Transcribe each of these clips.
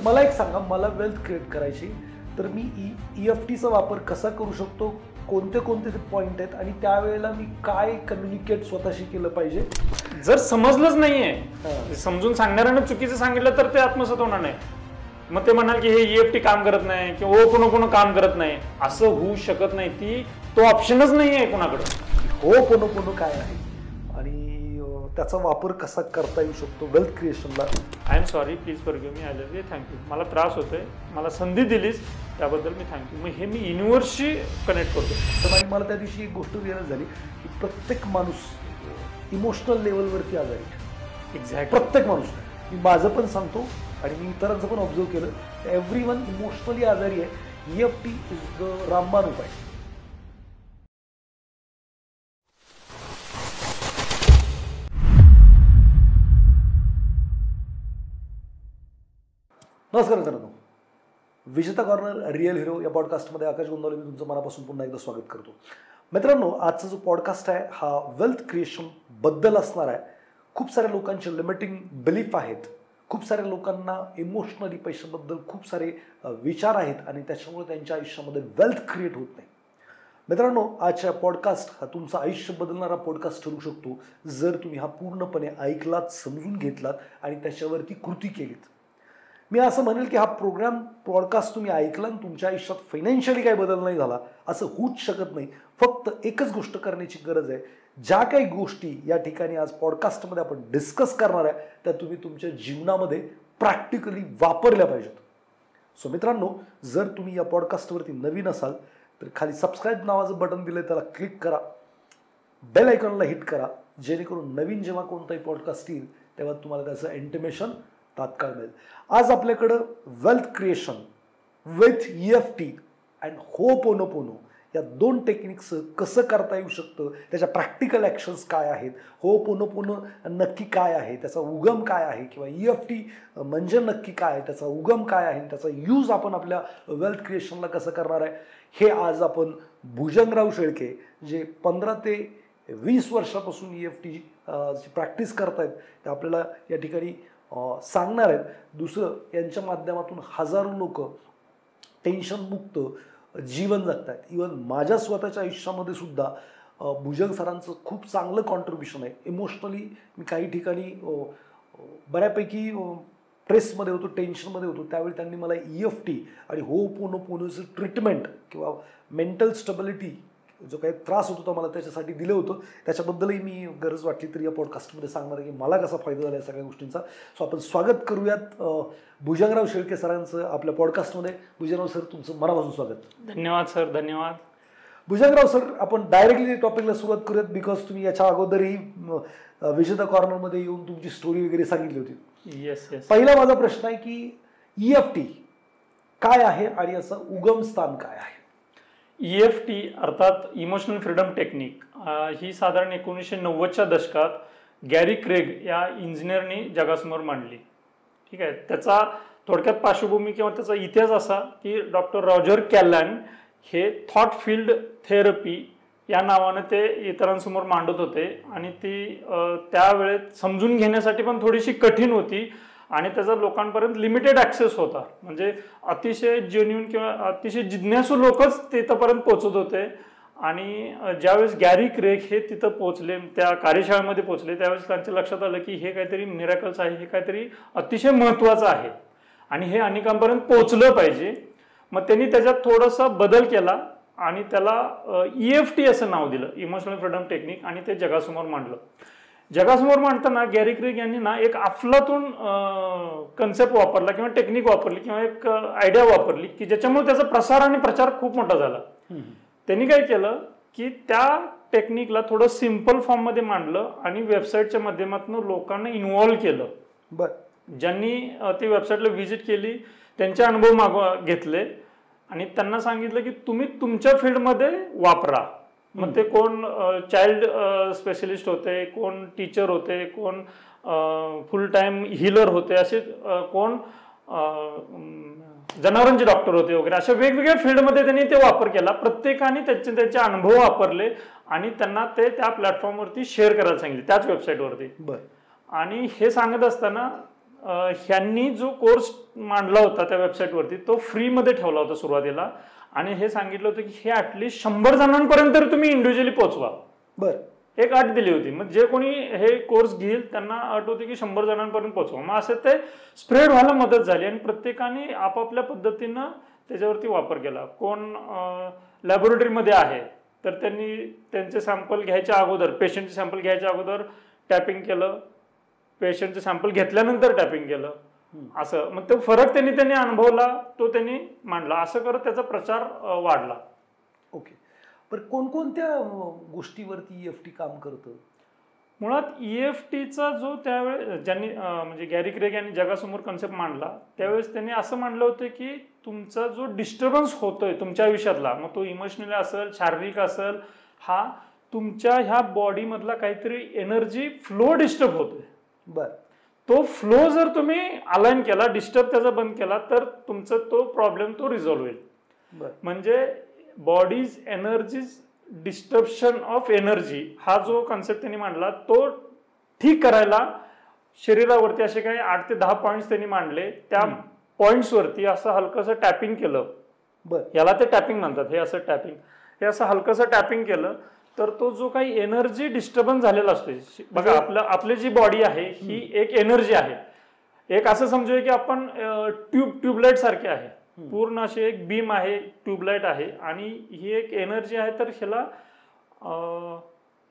मला एक सांगा, मला वेल्थ क्रिएट करायची तर मी EFTचा वापर कसा करू शकतो, कोणते कोणते पॉईंट आहेत आणि त्यावेळेला मी काय कम्युनिकेट स्वतःशी केलं पाहिजे? जर समजलंच नाहीये, समजून सांगणाऱ्यानं चुकीचं सांगितलं तर ते आत्मसात होणार नाही. मग ते म्हणाल की हे EFT काम करत नाही किंवा Ho'oponopono काम करत नाही, असं होऊ शकत नाही. तो ऑप्शनच नाहीये कोणाकडे. Ho'oponopono काय आहे आणि त्याचा वापर कसा करता येऊ शकतो वेल्थ क्रिएशनला? I am sorry, please forgive me, I love you, thank you. मला त्रास होतोय, मला संधी दिलीस त्याबद्दल मी थँक्यू. मग हे मी युनिव्हर्सशी कनेक्ट करतो. आणि मला त्या दिवशी एक गोष्ट रिअलाइज झाली की प्रत्येक माणूस इमोशनल लेवलवरती आजारी. एक्झॅक्ट प्रत्येक माणूस. मी माझं पण सांगतो आणि मी इतरांचं पण ऑब्झर्व केलं, एव्हरीवन इमोशनली आजारी आहे. EFT इज द रामबाण उपाय. नमस्कार मित्रांनो, विजेता कॉर्नर रिअल हिरो या पॉडकास्टमध्ये आकाश गोंदवले मी तुमचं मनापासून पुन्हा एकदा स्वागत करतो. मित्रांनो, आजचा जो पॉडकास्ट आहे हा वेल्थ क्रिएशन बद्दल असणार आहे. खूप साऱ्या लोकांचे लिमिटिंग बिलीफ आहेत, खूप साऱ्या लोकांना इमोशनली पैशाबद्दल खूप सारे विचार आहेत आणि त्याच्यामुळे त्यांच्या आयुष्यामध्ये वेल्थ क्रिएट होत नाही. मित्रांनो, आजच्या पॉडकास्ट हा तुमचं आयुष्य बदलणारा पॉडकास्ट ठरू शकतो जर तुम्ही हा पूर्णपणे ऐकलात, समजून घेतलात आणि त्याच्यावरती कृती केलीत. मी असं म्हणेल की हा पॉडकास्ट तुम्ही ऐकला आणि तुमच्या आयुष्यात फायनान्शियली काही बदल नाही झाला असं होऊच शकत नाही. फक्त एकच गोष्ट करण्याची गरज आहे. ज्या काही गोष्टी या ठिकाणी आज पॉडकास्टमध्ये आपण डिस्कस करणार आहे त्या तुम्ही तुमच्या जीवनामध्ये प्रॅक्टिकली वापरल्या पाहिजेत. सो मित्रांनो, जर तुम्ही या पॉडकास्टवरती नवीन असाल तर खाली सबस्क्राईब नावाचं बटन दिलं आहे, त्याला क्लिक करा, बेल आयकॉनला हिट करा, जेणेकरून नवीन जेव्हा कोणताही पॉडकास्ट येईल तेव्हा तुम्हाला त्याचं इंटिमेशन तात्काळ मिळेल. आज आपल्याकडं wealth creation with EFT and Ho'oponopono या दोन टेक्निक्सचं कसं करता येऊ शकतं, त्याच्या प्रॅक्टिकल ॲक्शन्स काय आहेत, Ho'oponopono नक्की काय आहे, त्याचा उगम काय आहे, किंवा EFT म्हणजे नक्की काय आहे, त्याचा उगम काय आहे, त्याचा यूज आपण आपल्या वेल्थ क्रिएशनला कसं करणार आहे, हे आज आपण भुजंगराव शेळके जे 15 ते 20 वर्षापासून EFT प्रॅक्टिस करतायत ते आपल्याला या ठिकाणी सांगणार आहेत. दुसरं, यांच्या माध्यमातून हजारो लोक टेन्शनमुक्त जीवन जगत आहेत. इवन माझ्या स्वतःच्या आयुष्यामध्ये सुद्धा भुजंग सरांचं खूप चांगलं कॉन्ट्रीब्युशन आहे. इमोशनली मी काही ठिकाणी बऱ्यापैकी स्ट्रेसमध्ये होतो, टेन्शनमध्ये होतो, त्यावेळी त्यांनी मला EFT आणि Ho'oponoponoचं ट्रीटमेंट किंवा मेंटल स्टेबिलिटी जो काही त्रास होत होता मला त्याच्यासाठी दिलं होतं. त्याच्याबद्दलही मी गरज वाटली तरी या पॉडकास्टमध्ये सांगणार आहे की मला कसा फायदा झाला या सगळ्या गोष्टींचा. सो आपण स्वागत करूयात भुजंगराव शेळके सरांचं आपल्या पॉडकास्टमध्ये. भुजंगराव सर, तुमचं मनापासून स्वागत. धन्यवाद सर, धन्यवाद. भुजंगराव सर, आपण डायरेक्टली टॉपिकला सुरुवात करूयात बिकॉज तुम्ही याच्या अगोदरही विजेता कॉर्नरमध्ये येऊन तुमची स्टोरी वगैरे सांगितली होती. Yes yes. पहिला माझा प्रश्न आहे की EFT काय आहे आणि याचं उगम स्थान काय आहे? EFT अर्थात इमोशनल फ्रीडम टेक्निक ही साधारण 1990च्या दशकात गॅरी क्रेग या इंजिनियरनी जगासमोर मांडली. ठीक आहे. त्याचा थोडक्यात पार्श्वभूमी किंवा त्याचा इतिहास असा की डॉक्टर रॉजर कॅलन हे थॉट फील्ड थेरपी या नावाने ते इतरांसमोर मांडत होते आणि ती त्यावेळेत समजून घेण्यासाठी पण थोडीशी कठीण होती आणि त्याचा लोकांपर्यंत लिमिटेड ॲक्सेस होता. म्हणजे अतिशय जेन्युइन किंवा अतिशय जिज्ञासू लोकच तिथंपर्यंत पोहोचत होते. आणि ज्यावेळेस गॅरी क्रेग हे तिथं पोहोचले, त्या कार्यशाळेमध्ये पोहोचले, त्यावेळेस त्यांच्या लक्षात आलं की हे काहीतरी मिरॅकल्स आहे, हे काहीतरी अतिशय महत्त्वाचं आहे आणि हे अनेकांपर्यंत पोहोचलं पाहिजे. मग त्यांनी त्याच्यात थोडासा बदल केला आणि त्याला EFT असं नाव दिलं, इमोशनल फ्रीडम टेक्निक, आणि ते जगासमोर मांडलं. जगासमोर मांडताना गॅरी क्रेग यांनी ना एक अफलातून कन्सेप्ट वापरला किंवा टेक्निक वापरली किंवा एक आयडिया वापरली की ज्याच्यामुळे त्याचा प्रसार आणि प्रचार खूप मोठा झाला. त्यांनी काय केलं की त्या टेक्निकला थोडं सिम्पल फॉर्ममध्ये मांडलं आणि वेबसाईटच्या माध्यमातून लोकांना इन्व्हॉल्व केलं. ज्यांनी ती वेबसाईटला व्हिजिट केली त्यांचे अनुभव घेतले आणि त्यांना सांगितलं की तुम्ही तुमच्या फील्डमध्ये वापरा. मग ते कोण चाइल्ड स्पेशलिस्ट होते, कोण टीचर होते, कोण फुल टाइम हीलर होते, असे कोण जनावरांचे डॉक्टर होते वगैरे, अशा वेगवेगळ्या फील्डमध्ये त्यांनी ते वापर केला. प्रत्येकाने त्याचे अनुभव वापरले आणि त्यांना ते त्या प्लॅटफॉर्मवरती शेअर करायला सांगितले, त्याच वेबसाईटवरती. आणि हे सांगत असताना ह्यांनी जो कोर्स मांडला होता त्या वेबसाईटवरती तो फ्रीमध्ये ठेवला होता सुरुवातीला आणि हे सांगितलं होतं की हे ॲटलिस्ट 100 जणांपर्यंत तुम्ही इंडिव्हिज्युअली पोहोचवा. बरं. एक अट दिली होती. मग जे कोणी हे कोर्स घेईल त्यांना अट होती की 100 जणांपर्यंत पोहोचवा. मग असं ते स्प्रेड व्हायला मदत झाली आणि प्रत्येकाने आपापल्या पद्धतीनं त्याच्यावरती वापर केला. कोण लॅबोरेटरीमध्ये आहे तर त्यांनी त्यांचे सॅम्पल घ्यायच्या अगोदर, पेशंटचे सॅम्पल घ्यायच्या अगोदर टॅपिंग केलं, पेशंटचे सॅम्पल घेतल्यानंतर टॅपिंग केलं. असं मग तो फरक त्यांनी अनुभवला, तो त्यांनी मांडला. असं करत त्याचा प्रचार वाढला. ओके. पण कोणकोणत्या गोष्टीवरती EFT काम करतं? मुळात EFTचा जो त्यावेळेस ज्यांनी म्हणजे गॅरी क्रेग यांनी जगासमोर कन्सेप्ट मांडला त्यावेळेस त्यांनी असं मांडलं होतं की तुमचा जो डिस्टर्बन्स होतोय तुमच्या आयुष्यातला, मग तो इमोशनली असेल, शारीरिक असेल, हा तुमच्या ह्या बॉडीमधला काहीतरी एनर्जी फ्लो डिस्टर्ब होतोय. बरं. तो फ्लो जर तुम्ही अलाइन केला, डिस्टर्ब त्याचा बंद केला तर तुमचा तो प्रॉब्लेम तो रिझॉल्व्ह होईल. म्हणजे बॉडीज एनर्जीज डिस्टर्बशन ऑफ एनर्जी हा जो कन्सेप्ट त्यांनी मांडला तो ठीक करायला शरीरावरती असे काही 8 ते 10 पॉइंट्स त्यांनी मांडले. त्या पॉइंट्सवरती असं हलकंसं टॅपिंग केलं. याला ते टॅपिंग म्हणतात. हे असं टॅपिंग, हे असं हलकंसं टॅपिंग केलं तर तो जो काही एनर्जी डिस्टर्बन्स झालेला असतो, बघा आपली जी बॉडी आहे ही एक एनर्जी आहे. एक असं समजूया की आपण ट्यूबलाईट सारखे आहे, पूर्ण अशी एक बीम आहे, ट्यूबलाईट आहे आणि ही एक एनर्जी आहे. तर ह्याला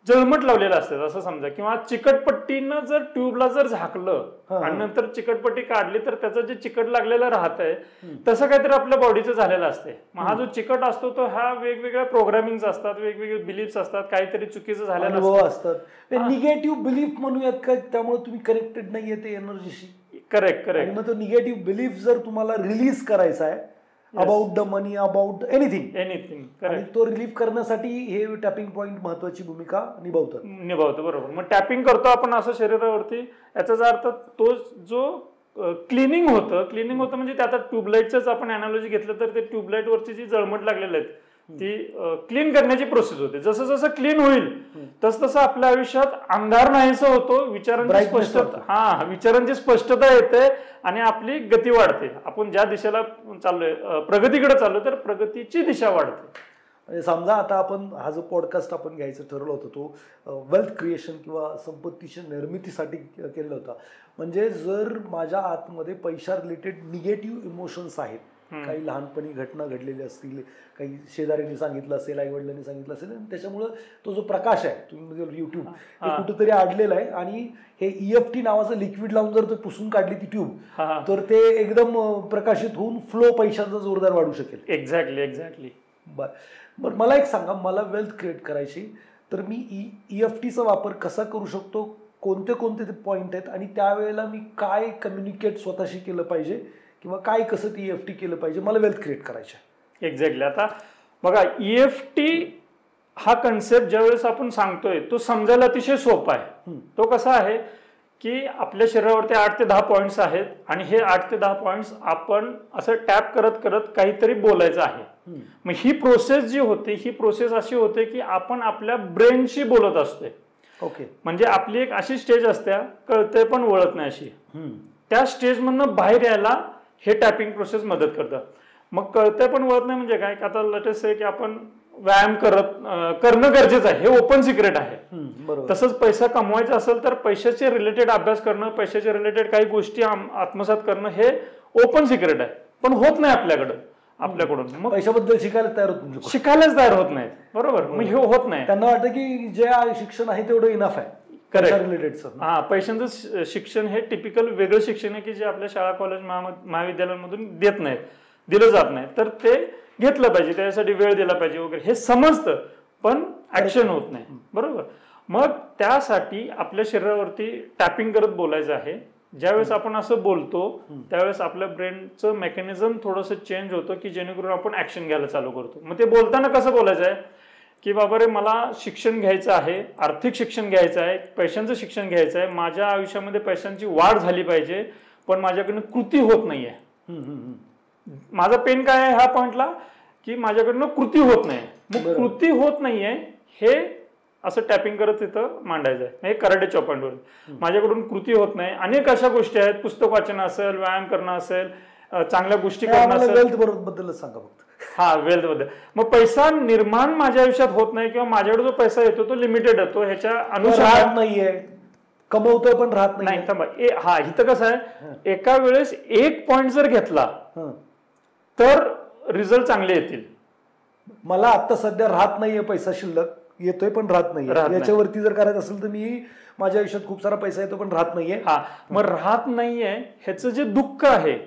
जळमट लावलेलं असतं असं समजा. किंवा चिकटपट्टीनं जर ट्यूबला जर झाकलं आणि नंतर चिकटपट्टी काढली तर त्याचं जे चिकट लागलेलं राहतंय तसं काहीतरी आपल्या बॉडीचं झालेलं असते. मग हा जो चिकट असतो तो ह्या वेगवेगळ्या प्रोग्रामिंग असतात, वेगवेगळे बिलीफ्स असतात, काहीतरी चुकीचं झालेलं असतात. निगेटिव्ह बिलीफ म्हणूयात का, त्यामुळे तुम्ही कनेक्टेड नाहीये ते एनर्जीशी. करेक्ट. मग तो निगेटिव्ह बिलीफ जर तुम्हाला रिलीज करायचा आहे about the money, about anything, आणि तो रिलीफ करण्यासाठी हे टॅपिंग पॉइंट महत्वाची भूमिका निभावतं. बरोबर. मग टॅपिंग करतो आपण असं शरीरावरती, याचाच अर्थ तो जो क्लिनिंग होतं म्हणजे आता ट्यूबलाईटच आपण अनालॉजी घेतलं तर ते ट्यूबलाईट वरची जी जळमट लागलेली आहेत ती क्लीन करण्याची प्रोसेस होते. जसं जसं क्लीन होईल तसं आपल्या आयुष्यात अंधार नाहीसा होतो, विचारांची स्पष्टता येते आणि आपली गती वाढते. आपण ज्या दिशेला चाललोय, प्रगतीकडे चाललोय, तर प्रगतीची दिशा वाढते. समजा आता आपण हा जो पॉडकास्ट आपण घ्यायचं ठरवलं होतं तो वेल्थ क्रिएशन किंवा संपत्तीच्या निर्मितीसाठी केलेला होता. म्हणजे जर माझ्या आतमध्ये पैशा रिलेटेड निगेटिव्ह इमोशन्स आहेत, काही लहानपणी घटना घडलेल्या असतील, काही शेजाऱ्यांनी सांगितलं असेल, आई वडिलांनी सांगितलं असेल, आणि त्याच्यामुळे तो जो प्रकाश आहे तुम्ही युट्यूब हे कुठेतरी अडलेला आहे आणि हे EFT नावाचं लिक्विड लावून जर तो पुसून काढली ती ट्यूब तर ते एकदम प्रकाशित होऊन फ्लो पैशांचा जोरदार वाढू शकेल. एक्झॅक्टली. बरं, मला एक सांगा, मला वेल्थ क्रिएट करायची तर मी EFTचा वापर कसा करू शकतो, कोणते पॉईंट आहेत आणि त्यावेळेला मी काय कम्युनिकेट स्वतःशी केलं पाहिजे किंवा काय कसं ती EFT केलं पाहिजे, मला वेल्थ क्रिएट करायचं आहे. एक्झॅक्टली. आता बघा, EFT हा कन्सेप्ट ज्यावेळेस आपण सांगतोय तो समजायला अतिशय सोपा आहे. तो कसा आहे की आपल्या शरीरावरती 8 ते 10 पॉइंट्स आहेत आणि हे 8 ते 10 पॉइंट्स आपण असं टॅप करत करत काहीतरी बोलायचं आहे. मग ही प्रोसेस जी होते ही प्रोसेस अशी होते की आपण आपल्या ब्रेनशी बोलत असतोय. ओके. म्हणजे आपली एक अशी स्टेज असते, कळते पण वळत नाही अशी. त्या स्टेजमधनं बाहेर यायला हे टॅपिंग प्रोसेस मदत करतं. मग कळतंय पण वळत नाही म्हणजे काय, आता लेटेस्ट आहे की आपण व्यायाम करणं गरजेचं आहे, हे ओपन सिक्रेट आहे. तसंच पैसा कमवायचा असेल तर पैशाचे रिलेटेड अभ्यास करणं, पैशाचे रिलेटेड काही गोष्टी आत्मसात करणं हे ओपन सिक्रेट आहे, पण होत नाही आपल्याकडून. मग पैशाबद्दल शिकायलाच तयार होत नाहीत. बरोबर. मग हे होत नाही. त्यांना वाटतं की जे शिक्षण आहे तेवढं इनफ आहे. पैशांचं शिक्षण हे टिपिकल वेगळं शिक्षण आहे की जे आपल्या शाळा, कॉलेज, महाविद्यालयांमधून दिलं जात नाही. तर ते घेतलं पाहिजे, त्यासाठी वेळ दिला पाहिजे वगैरे, हे समजतं पण ऍक्शन होत नाही. बरोबर. मग त्यासाठी आपल्या शरीरावरती टॅपिंग करत बोलायचं आहे. ज्यावेळेस आपण असं बोलतो त्यावेळेस आपल्या ब्रेनचं मेकॅनिझम थोडंसं चेंज होतं की जेणेकरून आपण ऍक्शन घ्यायला चालू करतो. मग ते बोलताना कसं बोलायचं आहे की बाबा रे, मला शिक्षण घ्यायचं आहे, आर्थिक शिक्षण घ्यायचं आहे, पैशांचं शिक्षण घ्यायचं आहे, माझ्या आयुष्यामध्ये पैशांची वाढ झाली पाहिजे, पण माझ्याकडनं कृती होत नाहीये. माझा पेन काय आहे ह्या पॉइंटला की माझ्याकडनं कृती होत नाही. मग कृती होत नाहीये हे असं टॅपिंग करत तिथं मांडायचं आहे. हे कराटे चॉपॉइंटवर माझ्याकडून कृती होत नाही. अनेक अशा गोष्टी आहेत, पुस्तक वाचन असेल, व्यायाम करणं असेल, चांगल्या गोष्टी करणं असेल. वेल्थ बद्दलच सांगा फक्त. हा, वेल्थ बद्दल. मग पैसा निर्माण माझ्या आयुष्यात होत नाही किंवा माझ्याकडे जो पैसा येतो तो लिमिटेड येतो, ह्याच्या अनुसार नाहीये, कमवतोय पण राहत नाही. थांबा, हा इथं कसं आहे, एका वेळेस एक पॉइंट जर घेतला तर रिझल्ट चांगले येतील. मला आता सध्या राहत नाहीये, पैसा शिल्लक येतोय पण राहत नाहीये, याच्यावरती जर करायचं असेल तर मी माझ्या आयुष्यात खूप सारा पैसा येतो पण राहत नाहीये. हा, मग राहत नाहीये ह्याचं जे दुःख आहे,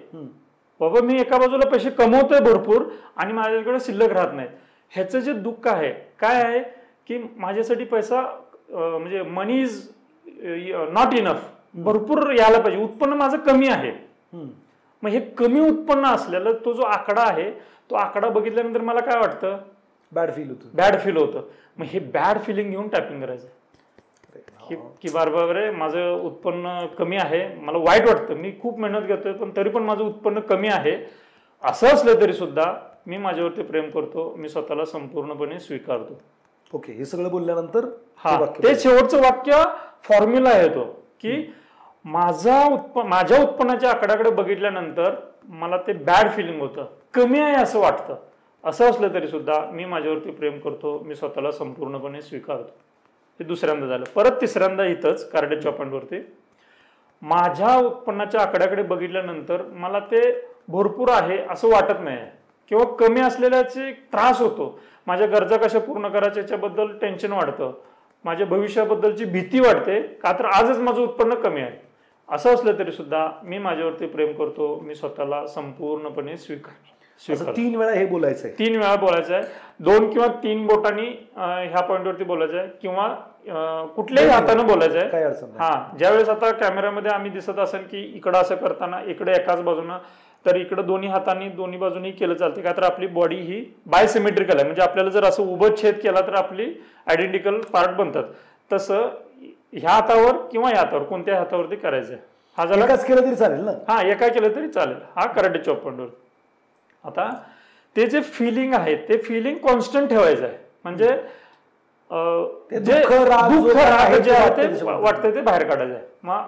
बाबा मी एका बाजूला पैसे कमवतोय भरपूर आणि माझ्याकडे शिल्लक राहत नाही, ह्याचं जे दुःख आहे काय आहे की माझ्यासाठी पैसा म्हणजे मनी इज नॉट इनफ, भरपूर यायला पाहिजे, उत्पन्न माझं कमी आहे. मग हे कमी उत्पन्न असलेलं तो जो आकडा आहे, तो आकडा बघितल्यानंतर मला काय वाटतं, बॅड फील होतं. मग हे बॅड फिलिंग घेऊन टायपिंग करायचं की बरोबर माझं उत्पन्न कमी आहे, मला वाईट वाटतं, मी खूप मेहनत घेतोय पण तरी पण माझं उत्पन्न कमी आहे. असं असलं तरी सुद्धा मी माझ्यावरती प्रेम करतो, मी स्वतःला संपूर्णपणे स्वीकारतो. ओके, हे सगळं बोलल्यानंतर हा, ते शेवटचं वाक्य फॉर्म्युला आहे तो की माझ्या उत्पन्नाच्या आकड्याकडे बघितल्यानंतर मला ते बॅड फिलिंग होतं, कमी आहे असं वाटतं. असं असलं तरी सुद्धा मी माझ्यावरती प्रेम करतो, मी स्वतःला संपूर्णपणे स्वीकारतो. हे दुसऱ्यांदा झालं. परत तिसऱ्यांदा इथंच कार्डेट चॉपॉइंटवरती माझ्या उत्पन्नाच्या आकड्याकडे बघितल्यानंतर मला ते भरपूर आहे असं वाटत नाही किंवा कमी असलेल्याचे त्रास होतो. माझ्या गरजा कशा पूर्ण करायच्या याच्याबद्दल टेन्शन वाढतं, माझ्या भविष्याबद्दलची भीती वाटते, का तर आजच माझं उत्पन्न कमी आहे. असं असलं तरी सुद्धा मी माझ्यावरती प्रेम करतो, मी स्वतःला संपूर्णपणे स्वीकारतो. 3 वेळा हे बोलायचंय, 3 वेळा बोलायचं आहे. 2 किंवा 3 बोटांनी ह्या पॉइंटवरती बोलायचं आहे किंवा कुठल्याही हाताने बोलायचं आहे. काय अडचण नाही. हा, ज्यावेळेस आता कॅमेऱ्यामध्ये आम्ही दिसत असेल की इकडं असं करताना इकडे एकाच बाजूनं, तर इकडे दोन्ही हातांनी दोन्ही बाजूनी केलं चालते, का तर आपली बॉडी ही बायसिमेट्रिकल आहे. म्हणजे आपल्याला जर असं उभं छेद केला तर आपली आयडेंटिकल पार्ट बनतात. तसं ह्या हातावर किंवा या हातावर कोणत्या हातावरती करायचं आहे. हा झाला, एकाच केलं तरी चालेल ना. हा, एका केलं तरी चालेल. हा कराटे चॉपॉइंटवर. आता ते जे फिलिंग आहे ते फिलिंग कॉन्स्टंट ठेवायचं आहे. म्हणजे दुःख राग जे आहे ते वाटतं ते बाहेर काढायचं आहे. मग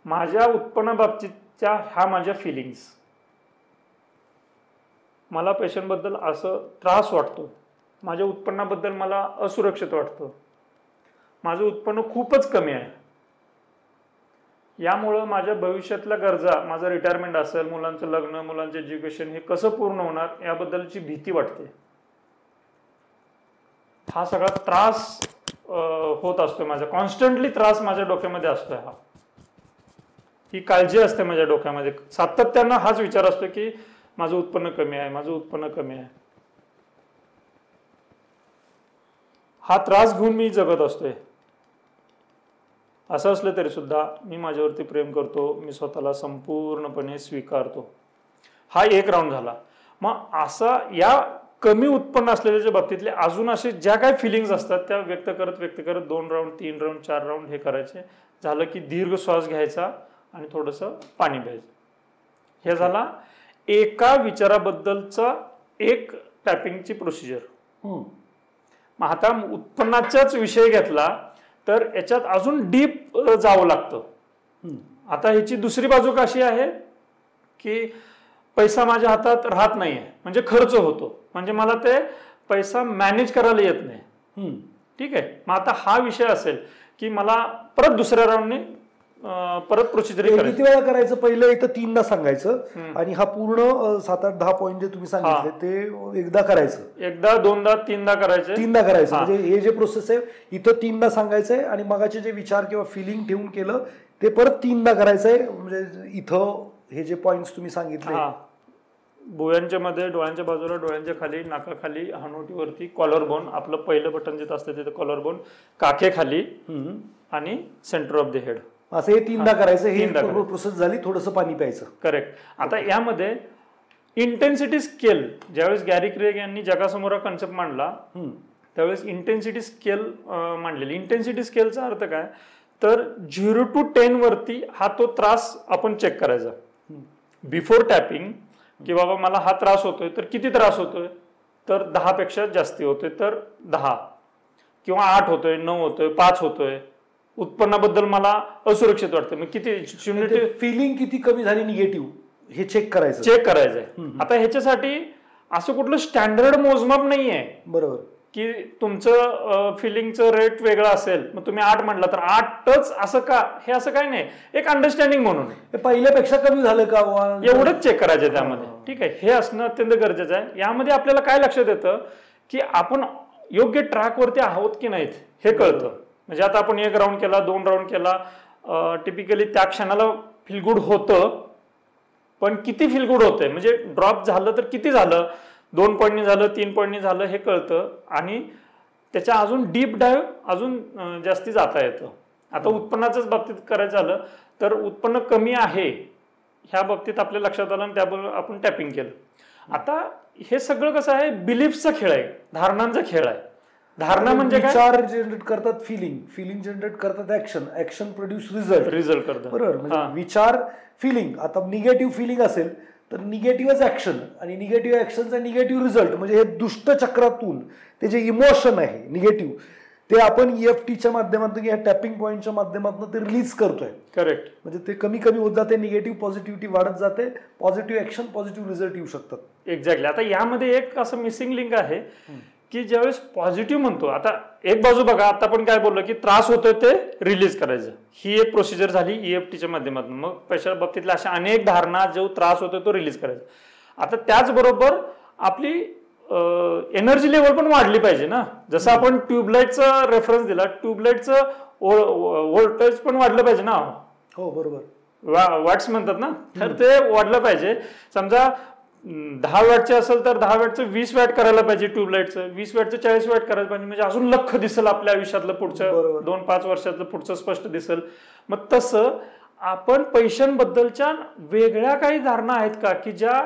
माझ्या उत्पन्नाबाबतीच्या ह्या माझ्या फिलिंग्स, मला पैशांबद्दल असं त्रास वाटतो, माझ्या उत्पन्नाबद्दल मला असुरक्षित वाटतं, माझं उत्पन्न खूपच कमी आहे, यामुळं माझ्या भविष्यातल्या गरजा, माझं रिटायरमेंट असेल, मुलांचं लग्न, मुलांचं एज्युकेशन हे कसं पूर्ण होणार याबद्दलची भीती वाटते. हा सगळा त्रास होत असतोय माझा, कॉन्स्टंटली त्रास माझ्या डोक्यामध्ये असतोय. हा, ही काळजी असते माझ्या डोक्यामध्ये, सातत्यानं हाच विचार असतो की माझं उत्पन्न कमी आहे, माझं उत्पन्न कमी आहे. हा त्रास घेऊन मी जगत असतोय. असं असलं तरी सुद्धा मी माझ्यावरती प्रेम करतो, मी स्वतःला संपूर्णपणे स्वीकारतो. हा एक राऊंड झाला. मग असा या कमी उत्पन्न असलेल्या बाबतीतले अजून असे ज्या काही फिलिंग्स असतात त्या व्यक्त करत 2 राऊंड, 3 राऊंड, 4 राऊंड हे करायचे. झालं की दीर्घ श्वास घ्यायचा आणि थोडंसं पाणी प्यायचं. हे झाला एका विचाराबद्दलचा एक टॅपिंगची प्रोसिजर. मग आता उत्पन्नाचाच विषय घेतला तर याच्यात अजून डीप जावं लागतं. आता ह्याची दुसरी बाजू कशी आहे की पैसा माझ्या हातात राहत नाहीये, म्हणजे खर्च होतो, म्हणजे मला ते पैसा मॅनेज करायला येत नाही. ठीक आहे. मग आता हा विषय असेल की मला परत दुसऱ्या राऊंडने परत प्रोसिजर किती वेळा करायचं, पहिलं एक तर 3दा सांगायचं आणि हा पूर्ण 7-8-10 पॉईंट जे तुम्ही सांगितले ते एकदा करायचं, एकदा, 2दा, 3दा करायचं, 3दा करायचं. म्हणजे हे जे प्रोसेस आहे इथं 3दा सांगायचंय आणि मगाचे जे विचार किंवा फिलिंग ठेवून केलं ते परत 3दा करायचंय. म्हणजे इथं हे जे पॉइंट्स तुम्ही सांगितले, भुवयांच्या मध्ये, डोळ्यांच्या बाजूला, डोळ्यांच्या खाली, नाकाखाली, हनुटीवरती, कॉलर बोन, आपलं पहिलं बटन जिथं असतं तिथे कॉलर बोन, काखेखाली आणि सेंटर ऑफ द हेड, असं हे 3दा करायचं. हे प्रोसेस झाली. थोडंसं पाणी प्यायचं. करेक्ट. आता यामध्ये इंटेन्सिटी स्केल, ज्यावेळेस गॅरी क्रेग यांनी जगासमोर कन्सेप्ट मांडला त्यावेळेस इंटेन्सिटी स्केल मांडलेली. इंटेन्सिटी स्केलचा अर्थ काय, तर 0 to 10 वरती हा तो त्रास आपण चेक करायचा बिफोर टॅपिंग, की बाबा मला हा त्रास होतोय तर किती त्रास होतोय, तर 10 पेक्षा जास्ती होतोय तर 10, किंवा 8 होतोय, 9 होतोय, 5 होतोय, उत्पन्नाबद्दल मला असुरक्षित वाटतं. मग किती फिलिंग किती कमी झाली निगेटिव्ह हे चेक करायचंय. आता ह्याच्यासाठी असं कुठलं स्टँडर्ड मोजमाप नाहीये. बरोबर, की तुमचं फिलिंगचं रेट वेगळं असेल, मग तुम्ही 8 म्हटलं तर 8च असं का, हे असं काय नाही, एक अंडरस्टँडिंग म्हणून पहिल्यापेक्षा कमी झालं का एवढंच चेक करायचं त्यामध्ये. ठीक आहे, हे असणं अत्यंत गरजेचं आहे. यामध्ये आपल्याला काय लक्षात येतं की आपण योग्य ट्रॅकवरती आहोत की नाहीत हे कळतं. म्हणजे आता आपण 1 राऊंड केला, 2 राऊंड केला, टिपिकली त्या क्षणाला फील गुड होतं, पण किती फील गुड होतंय, म्हणजे ड्रॉप झालं तर किती झालं, 2 पॉईंटनी झालं, 3 पॉईंटनी झालं हे कळतं. आणि त्याच्या अजून डीप डाईव्ह अजून जास्ती जाता येतं. आता उत्पन्नाच्याच बाबतीत करायचं झालं तर उत्पन्न कमी आहे ह्या बाबतीत आपल्या लक्षात आलं आणि त्याबरोबर आपण टॅपिंग केलं. आता हे सगळं कसं आहे, बिलीफचा खेळ आहे, धारणांचा खेळ आहे. धारणा म्हणजे विचार जनरेट करतात, फिलिंग जनरेट करतात ऍक्शन प्रोड्यूस रिझल्ट करतात. बरोबर, म्हणजे विचार फिलिंग. आता निगेटिव्ह फिलिंग असेल तर निगेटिव्हच ऍक्शन आणि निगेटिव्ह ऍक्शनचा निगेटिव्ह रिझल्ट. म्हणजे हे दुष्ट चक्रातून ते जे इमोशन आहे निगेटिव्ह ते आपण EFTच्या माध्यमातून या टॅपिंग पॉईंटच्या माध्यमातून ते रिलीज करतोय. करेक्ट, म्हणजे ते कमी कमी होत जाते, निगेटिव्ह पॉझिटिव्हिटी वाढत जाते, पॉझिटिव्ह ऍक्शन पॉझिटिव्ह रिझल्ट येऊ शकतात. एक्झॅक्टली. आता यामध्ये एक असं मिसिंग लिंक आहे की ज्यावेळेस पॉझिटिव्ह म्हणतो, आता एक बाजू बघा, आता आपण काय बोललो की त्रास होतोय ते रिलीज करायचं, ही एक प्रोसिजर झाली EFTच्या माध्यमातून. मग पैशा बाबतीतल्या अशा अनेक धारणा, जो त्रास होतोय तो रिलीज करायचा. आता त्याचबरोबर आपली एनर्जी लेवल पण वाढली पाहिजे ना. जसं आपण ट्यूबलाईटचा रेफरन्स दिला, ट्यूबलाईटचं व्होल्टेज पण वाढलं पाहिजे ना. हो बरोबर, वॅट्स म्हणतात ना, तर ते वाढलं पाहिजे. समजा 10 वॅटचे असेल तर 10 वॅटचं 20 वॅट करायला पाहिजे, ट्यूबलाईटचं 20 वॅटचं 40 वॅट करायला पाहिजे. म्हणजे अजून लख दिसेल आपल्या आयुष्यातलं, पुढचं 2-5 वर्षातलं पुढचं स्पष्ट दिसेल. मग तसं आपण पैशांबद्दलच्या वेगळ्या काही धारणा आहेत का की ज्या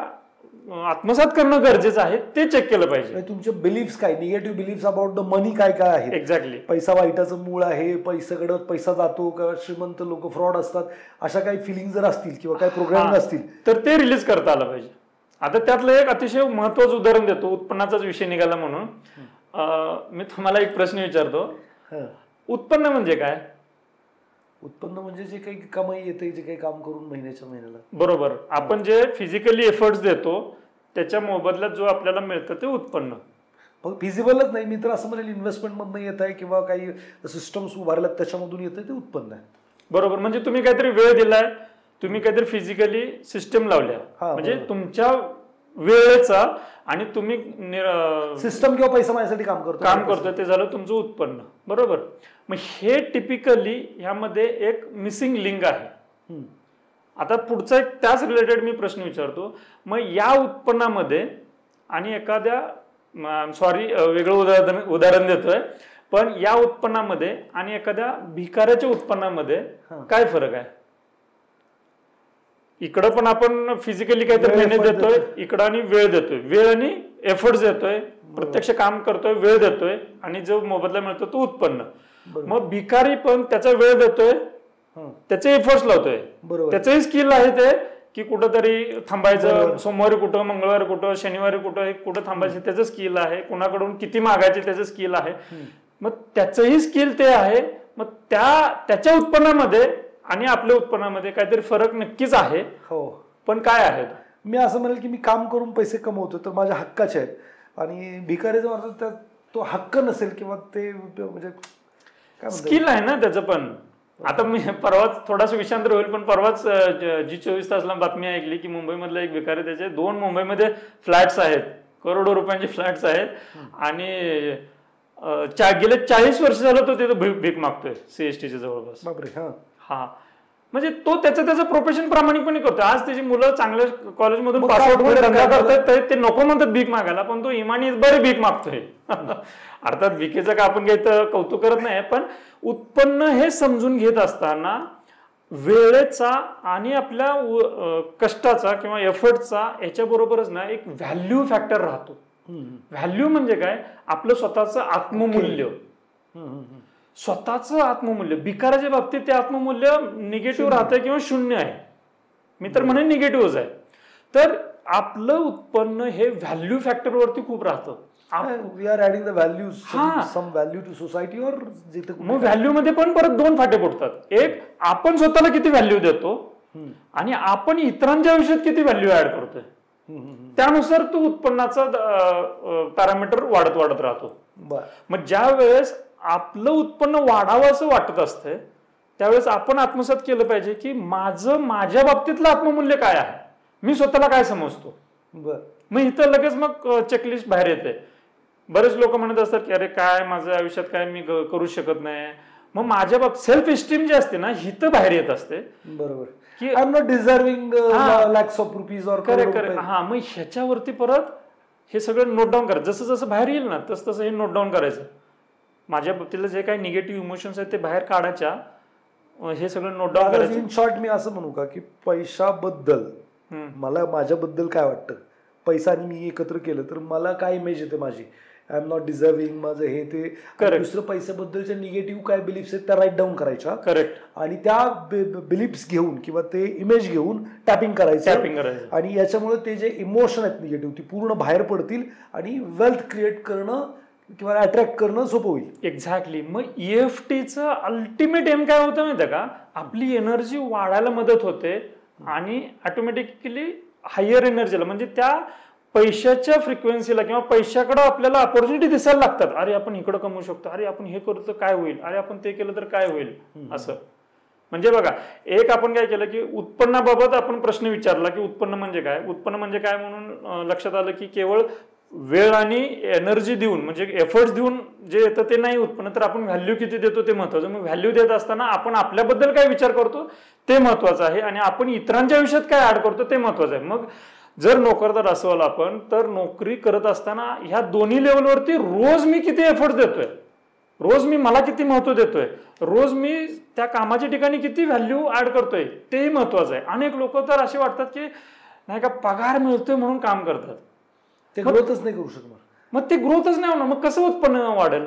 आत्मसात करणं गरजेचं आहे, ते चेक केलं पाहिजे. तुमचे बिलीफ्स काय, निगेटिव्ह बिलीफ्स अबाउट द मनी काय काय आहे. एक्झॅक्टली. पैसा वाईटाचं मूळ आहे, पैशाकडे पैसा जातो का, श्रीमंत लोक फ्रॉड असतात, अशा काही फिलिंग जर असतील किंवा काही प्रोग्राम असतील तर ते रिलीज करता आलं पाहिजे. आता त्यातलं एक अतिशय महत्वाचं उदाहरण देतो, उत्पन्नाचाच विषय निघाला म्हणून. मी तुम्हाला एक प्रश्न विचारतो, उत्पन्न म्हणजे काय? उत्पन्न म्हणजे जे काही कमाई येते, जे काही काम करून महिन्याच्या महिन्याला. बरोबर, आपण जे फिजिकली एफर्ट्स देतो त्याच्या मोबदल्यात जो आपल्याला मिळतं ते उत्पन्न. मग फिजिबलच नाही, मी तर असं म्हणेल इन्व्हेस्टमेंट मधून येत आहे किंवा काही सिस्टम्स उभारल्यात त्याच्यामधून येत आहे, ते उत्पन्न आहे. बरोबर, म्हणजे तुम्ही काहीतरी वेळ दिलाय, तुम्ही काहीतरी फिजिकली सिस्टम लावल्या, म्हणजे तुमच्या वेळेचा आणि तुम्ही सिस्टम किंवा पैसा माझ्यासाठी काम करतोय ते झालं तुमचं उत्पन्न. बरोबर, मग हे टिपिकली ह्यामध्ये एक मिसिंग लिंक आहे. आता पुढचा एक त्याच रिलेटेड मी प्रश्न विचारतो, मग या उत्पन्नामध्ये आणि एखाद्या वेगळं उदाहरण देतोय, पण या उत्पन्नामध्ये आणि एखाद्या भिकाऱ्याच्या उत्पन्नामध्ये काय फरक आहे? इकडं पण आपण फिजिकली काहीतरी मेहनत देतोय, इकडं आणि वेळ देतोय, वेळ आणि एफर्ट्स देतोय, प्रत्यक्ष काम करतोय, वेळ देतोय आणि जो मोबदला मिळतो तो उत्पन्न. मग भिकारी पण त्याचा वेळ देतोय, त्याचे एफर्ट्स लावतोय, त्याचंही स्किल आहे ते की कुठंतरी थांबायचं, सोमवारी कुठं, मंगळवारी कुठं, शनिवारी कुठं थांबायचं त्याचं स्किल आहे, कुणाकडून किती मागायचे त्याचं स्किल आहे. मग त्याचंही स्किल ते आहे. मग त्याच्या उत्पन्नामध्ये आणि आपल्या उत्पन्नामध्ये काहीतरी फरक नक्कीच आहे. हो, पण काय आहे? मी असं म्हणेल की मी काम करून पैसे कमवतो तर माझ्या हक्काचे आहेत, आणि भिकारीचा अर्थ तो हक्क नसेल किंवा ते म्हणजे स्किल आहे ना त्याचं. पण आता मी परवाच थोडासा विषांतर होईल, पण परवाच G24 तासला बातमी ऐकली की मुंबईमधला एक भिकारी, त्याचे 2 मुंबईमध्ये फ्लॅट्स आहेत, करोडो रुपयांचे फ्लॅट्स आहेत, आणि गेले 40 वर्ष झालं तो तिथं भीक मागतोय CSTच्या जवळपास. बापरे. हा, म्हणजे तो त्याचं प्रोफेशन प्रामाणिकपणे करतोय. आज त्याची मुलं चांगल्या कॉलेजमधून पासआउट होऊन धंदा करतात, ते नको म्हणतात भीक मागायला, पण तो इमानी बरी भीक मागतोय. अर्थात भीकेचं का आपण काही कौतुक करत नाही, पण उत्पन्न हे समजून घेत असताना वेळेचा आणि आपल्या कष्टाचा किंवा एफर्टचा याच्याबरोबरच ना एक व्हॅल्यू फॅक्टर राहतो. व्हॅल्यू म्हणजे काय? आपलं स्वतःचं आत्ममूल्य. स्वतःचं आत्ममूल्य. भिकाराच्या बाबतीत ते आत्ममूल्य निगेटिव्ह राहतंय किंवा शून्य आहे, मी तर म्हणेन निगेटिव्हच आहे. तर आपलं उत्पन्न हे व्हॅल्यू फॅक्टरवरती खूप राहतं. We are adding the values, some value to society. और मग व्हॅल्यू मध्ये पण परत दोन फाटे फुटतात. एक, आपण स्वतःला किती व्हॅल्यू देतो आणि आपण इतरांच्या आयुष्यात किती व्हॅल्यू ऍड करतोय, त्यानुसार तो उत्पन्नाचा पॅरामीटर वाढत वाढत राहतो. मग ज्या वेळेस आपलं उत्पन्न वाढावं असं वाटत असतंय त्यावेळेस आपण आत्मसात केलं पाहिजे की माझ्या बाबतीतलं आत्ममूल्य काय आहे, मी स्वतःला काय समजतो. मग इथं लगेच मग चेकलिस्ट बाहेर येते. बरेच लोक म्हणत असतात की अरे काय माझ्या आयुष्यात काय मी करू शकत नाही. मग माझ्या बाबतीत सेल्फ इस्टीम जी असते ना हिथं बाहेर येत असते. बरोबर, की I am not deserving lakhs of rupees और करेक्ट. हा, मग ह्याच्यावरती परत हे सगळं नोट डाऊन करायचं. जसं जसं बाहेर येईल ना तसं तसं हे नोट डाऊन करायचं. माझ्या बाबतीतलं जे काही निगेटिव्ह इमोशन्स आहेत ते बाहेर काढायच्या, हे सगळं नोट डाऊन करायचं. इन शॉर्ट मी असं म्हणू का की पैशाबद्दल मला माझ्याबद्दल काय वाटतं, पैसा आणि मी एकत्र केलं तर मला काय इमेज येते माझी, आय एम नॉट डिझर्विंग, माझं हे ते. दुसरं पैशाबद्दलच्या निगेटिव्ह काय बिलीफ्स आहेत त्या राईट डाऊन करायच्या. करेक्ट. आणि त्या बिलीफ्स घेऊन किंवा ते इमेज घेऊन टॅपिंग करायचं. आणि याच्यामुळे ते जे इमोशन आहेत निगेटिव्ह ती पूर्ण बाहेर पडतील आणि वेल्थ क्रिएट करणं किंवा अट्रॅक्ट करणं सोपं होईल. एक्झॅक्टली. मग EFTचं अल्टिमेट एम काय होतं माहिती का, आपली एनर्जी वाढायला मदत होते आणि ऑटोमॅटिकली हायर एनर्जीला, म्हणजे त्या पैशाच्या फ्रिक्वेन्सीला किंवा पैशाकडे आपल्याला ऑपॉर्च्युनिटी दिसायला लागतात. अरे आपण इकडं कमवू शकतो, अरे आपण हे करू तर काय होईल, अरे आपण ते केलं तर काय होईल, असं. म्हणजे बघा, एक आपण काय केलं की उत्पन्नाबाबत आपण प्रश्न विचारला की उत्पन्न म्हणजे काय. उत्पन्न म्हणजे काय म्हणून लक्षात आलं की केवळ वेळ आणि एनर्जी देऊन म्हणजे एफर्ट्स देऊन जे येतं ते नाही उत्पन्न, तर आपण व्हॅल्यू किती देतो ते महत्वाचं. मग व्हॅल्यू देत असताना आपण आपल्याबद्दल काय विचार करतो ते महत्वाचं आहे आणि आपण इतरांच्या आयुष्यात काय ऍड करतो ते महत्वाचं आहे. मग जर नोकरदार असाल आपण तर नोकरी करत असताना ह्या दोन्ही लेवलवरती रोज मी किती एफर्ट देतोय, रोज मी मला किती महत्व देतोय, रोज मी त्या कामाच्या ठिकाणी किती व्हॅल्यू ऍड करतोय तेही महत्वाचं आहे. अनेक लोक तर असे वाटतात की नाही का पगार मिळतोय म्हणून काम करतात, ते ग्रोथच नाही करू शकणार. मग ते ग्रोथच नाही होणार, मग कसं उत्पन्न वाढेल.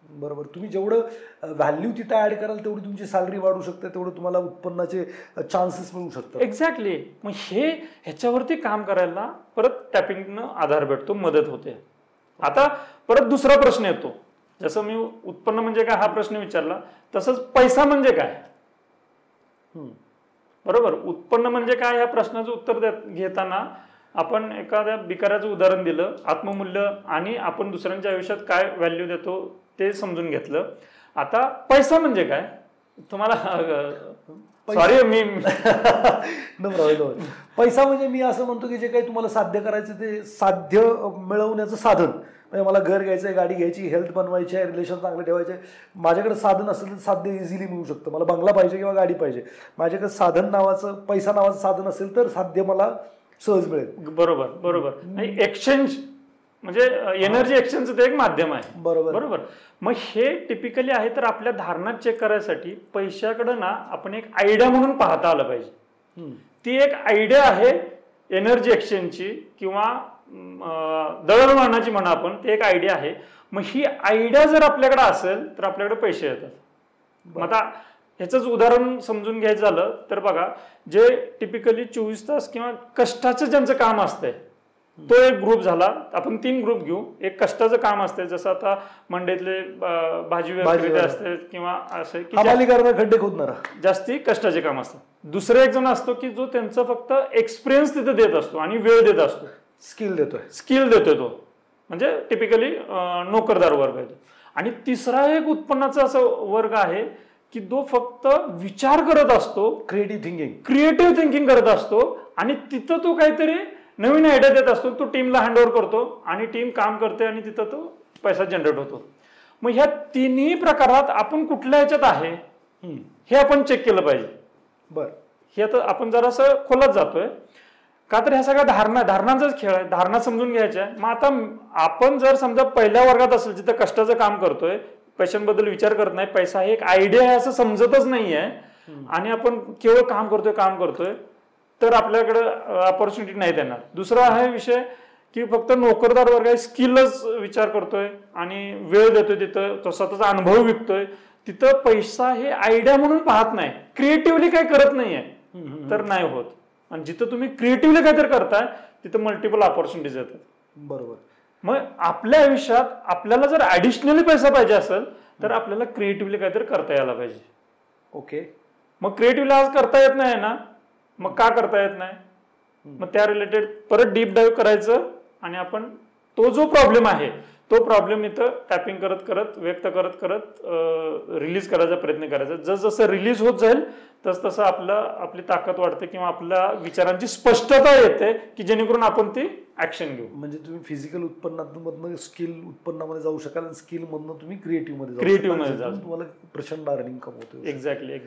बरोबर, तुम्ही जेवढं व्हॅल्यू तिथं ऍड कराल तेवढी तुमची सॅलरी वाढू शकते, तेवढं तुम्हाला उत्पन्नाचे चान्सेस मिळू शकतात. एक्झॅक्टली. मग ह्याच्यावरती काम करायला परत टॅपिंगनं आधार भेटतो, मदत होते. आता परत दुसरा प्रश्न येतो, जसं मी उत्पन्न म्हणजे काय हा प्रश्न विचारला तसंच पैसा म्हणजे काय. बरोबर, उत्पन्न म्हणजे काय ह्या प्रश्नाचं उत्तर घेताना आपण एखाद्या भिकाऱ्याचं उदाहरण दिलं, आत्ममूल्य आणि आपण दुसऱ्यांच्या आयुष्यात काय व्हॅल्यू देतो ते समजून घेतलं. आता पैसा म्हणजे काय तुम्हाला, सॉरी मी पैसा म्हणजे मी असं म्हणतो की जे काही तुम्हाला साध्य करायचं ते साध्य मिळवण्याचं साधन. म्हणजे मला घर घ्यायचंय, गाडी घ्यायची, हेल्थ बनवायची आहे, रिलेशन चांगले ठेवायचे, माझ्याकडे साधन असेल तर साध्य इझिली मिळू शकतं. मला बंगला पाहिजे किंवा गाडी पाहिजे, माझ्याकडे साधन नावाचं पैसा नावाचं साधन असेल तर साध्य मला सहज मिळेल. बरोबर बरोबर. एक्सचेंज म्हणजे एनर्जी एक्सचेंजचं ते एक माध्यम आहे. बरोबर बरोबर. मग हे टिपिकली आहे तर आपल्या धारणा चेक करायसाठी पैशाकडे ना आपण एक आयडिया म्हणून पाहता आलं पाहिजे. ती एक आयडिया आहे एनर्जी एक्सचेंजची किंवा दळणवळणाची म्हणा आपण, ते एक आयडिया आहे. मग ही आयडिया जर आपल्याकडे असेल तर आपल्याकडे पैसे येतात. मग आता ह्याचंच उदाहरण समजून घ्यायचं झालं तर बघा, जे टिपिकली 24 तास किंवा कष्टाचं ज्यांचं काम असतंय तो एक ग्रुप झाला. आपण 3 ग्रुप घेऊ. एक कष्टाचं काम असते, जसं आता मंडईतले भाजी विक्रेते असते किंवा असं खड्डे खोदणारा, जास्ती कष्टाचे काम असतात. दुसरा एक जण असतो की जो त्यांचा फक्त एक्सपिरियन्स तिथे देत असतो आणि वेळ देत असतो, स्किल देतोय तो, म्हणजे टिपिकली नोकरदार वर्ग आहे. आणि तिसरा एक उत्पन्नाचा असा वर्ग आहे की तो फक्त विचार करत असतो, क्रिएटिव्ह थिंकिंग करत असतो आणि तिथं तो काहीतरी नवीन आयडिया देत असतो. तो टीमला हँडओव्हर करतो आणि टीम काम करते आणि तिथं तो पैसा जनरेट होतो. मग ह्या तिन्ही प्रकारात आपण कुठल्या ह्याच्यात आहे हे आपण चेक केलं पाहिजे. बरं, हे आता आपण जरासं खोलात जातोय का तर ह्या सगळ्या धारणांचाच खेळ आहे, धारणा समजून घ्यायच्या. मग आता आपण जर समजा पहिल्या वर्गात असेल जिथं कष्टाचं काम करतोय, पैशांबद्दल विचार करत नाही, पैसा हे एक आयडिया आहे असं समजतच नाहीये आणि आपण केवळ काम करतोय तर आपल्याकडे ऑपॉर्च्युनिटी नाही देणार. दुसरा आहे विषय की फक्त नोकरदार वर्ग आहे, स्किलच विचार करतोय आणि वेळ देतोय, तिथं तो स्वतःचा अनुभव विकतोय, तिथं पैसा हे आयडिया म्हणून पाहत नाही, क्रिएटिव्हली काही करत नाहीये तर नाही होत. आणि जिथं तुम्ही क्रिएटिव्हली काहीतरी करताय तिथं मल्टिपल ऑपॉर्च्युनिटीज येतात. बरोबर. मग आपल्या आयुष्यात आपल्याला जर ऍडिशनली पैसा पाहिजे असेल तर आपल्याला क्रिएटिव्हली काहीतरी करता यायला पाहिजे. ओके. मग क्रिएटिव्हली आज करता येत नाही ना, मग का करता येत नाही, मग त्या रिलेटेड परत डीप डाईव्ह करायचं आणि आपण तो जो प्रॉब्लेम आहे तो प्रॉब्लेम इथं टॅपिंग करत करत व्यक्त करत करत रिलीज करायचा प्रयत्न करायचा. जसं रिलीज होत जाईल तसं आपली ताकद वाढते किंवा आपल्या विचारांची स्पष्टता येते की जेणेकरून आपण ती ऍक्शन घेऊ. म्हणजे तुम्ही फिजिकल उत्पन्नामधनं स्किल उत्पन्नामध्ये जाऊ शकाल आणि स्किल मधनं तुम्ही क्रिएटिव्ह मध्ये जाऊ, तुम्हाला प्रचंड अर्निंग कमवतो. एक्झॅक्टली.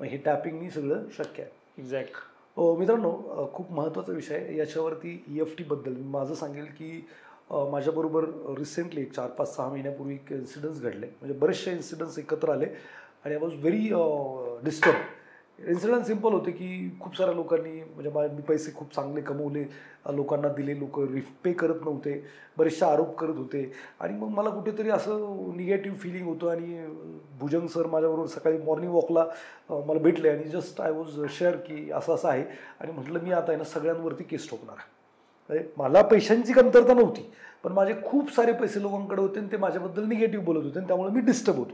हे टॅपिंग सगळं शक्य आहे. एक्झॅक्ट. मित्रांनो, खूप महत्त्वाचा विषय आहे याच्यावरती. EFT बद्दल माझं सांगेल की माझ्याबरोबर रिसेंटली 4-5-6 महिन्यापूर्वी एक इन्सिडन्स घडले. म्हणजे बरेचसे इन्सिडन्स एकत्र आले आणि I was very disturb. Incidence simple होते की खूप साऱ्या लोकांनी म्हणजे मी पैसे खूप चांगले कमवले, लोकांना दिले, लोक पे करत नव्हते, बरेचसे आरोप करत होते आणि मग मला कुठेतरी असं निगेटिव्ह फिलिंग होतं. आणि भुजंग सर माझ्याबरोबर सकाळी मॉर्निंग वॉकला मला भेटले आणि जस्ट आय वॉज शेअर की असं आहे. आणि म्हटलं मी आता आहे ना सगळ्यांवरती केस ठोकणार आहे. मला पैशांची कमतरता नव्हती, पण माझे खूप सारे पैसे लोकांकडे होते आणि ते माझ्याबद्दल निगेटिव्ह बोलत होते आणि त्यामुळे मी डिस्टर्ब होतो.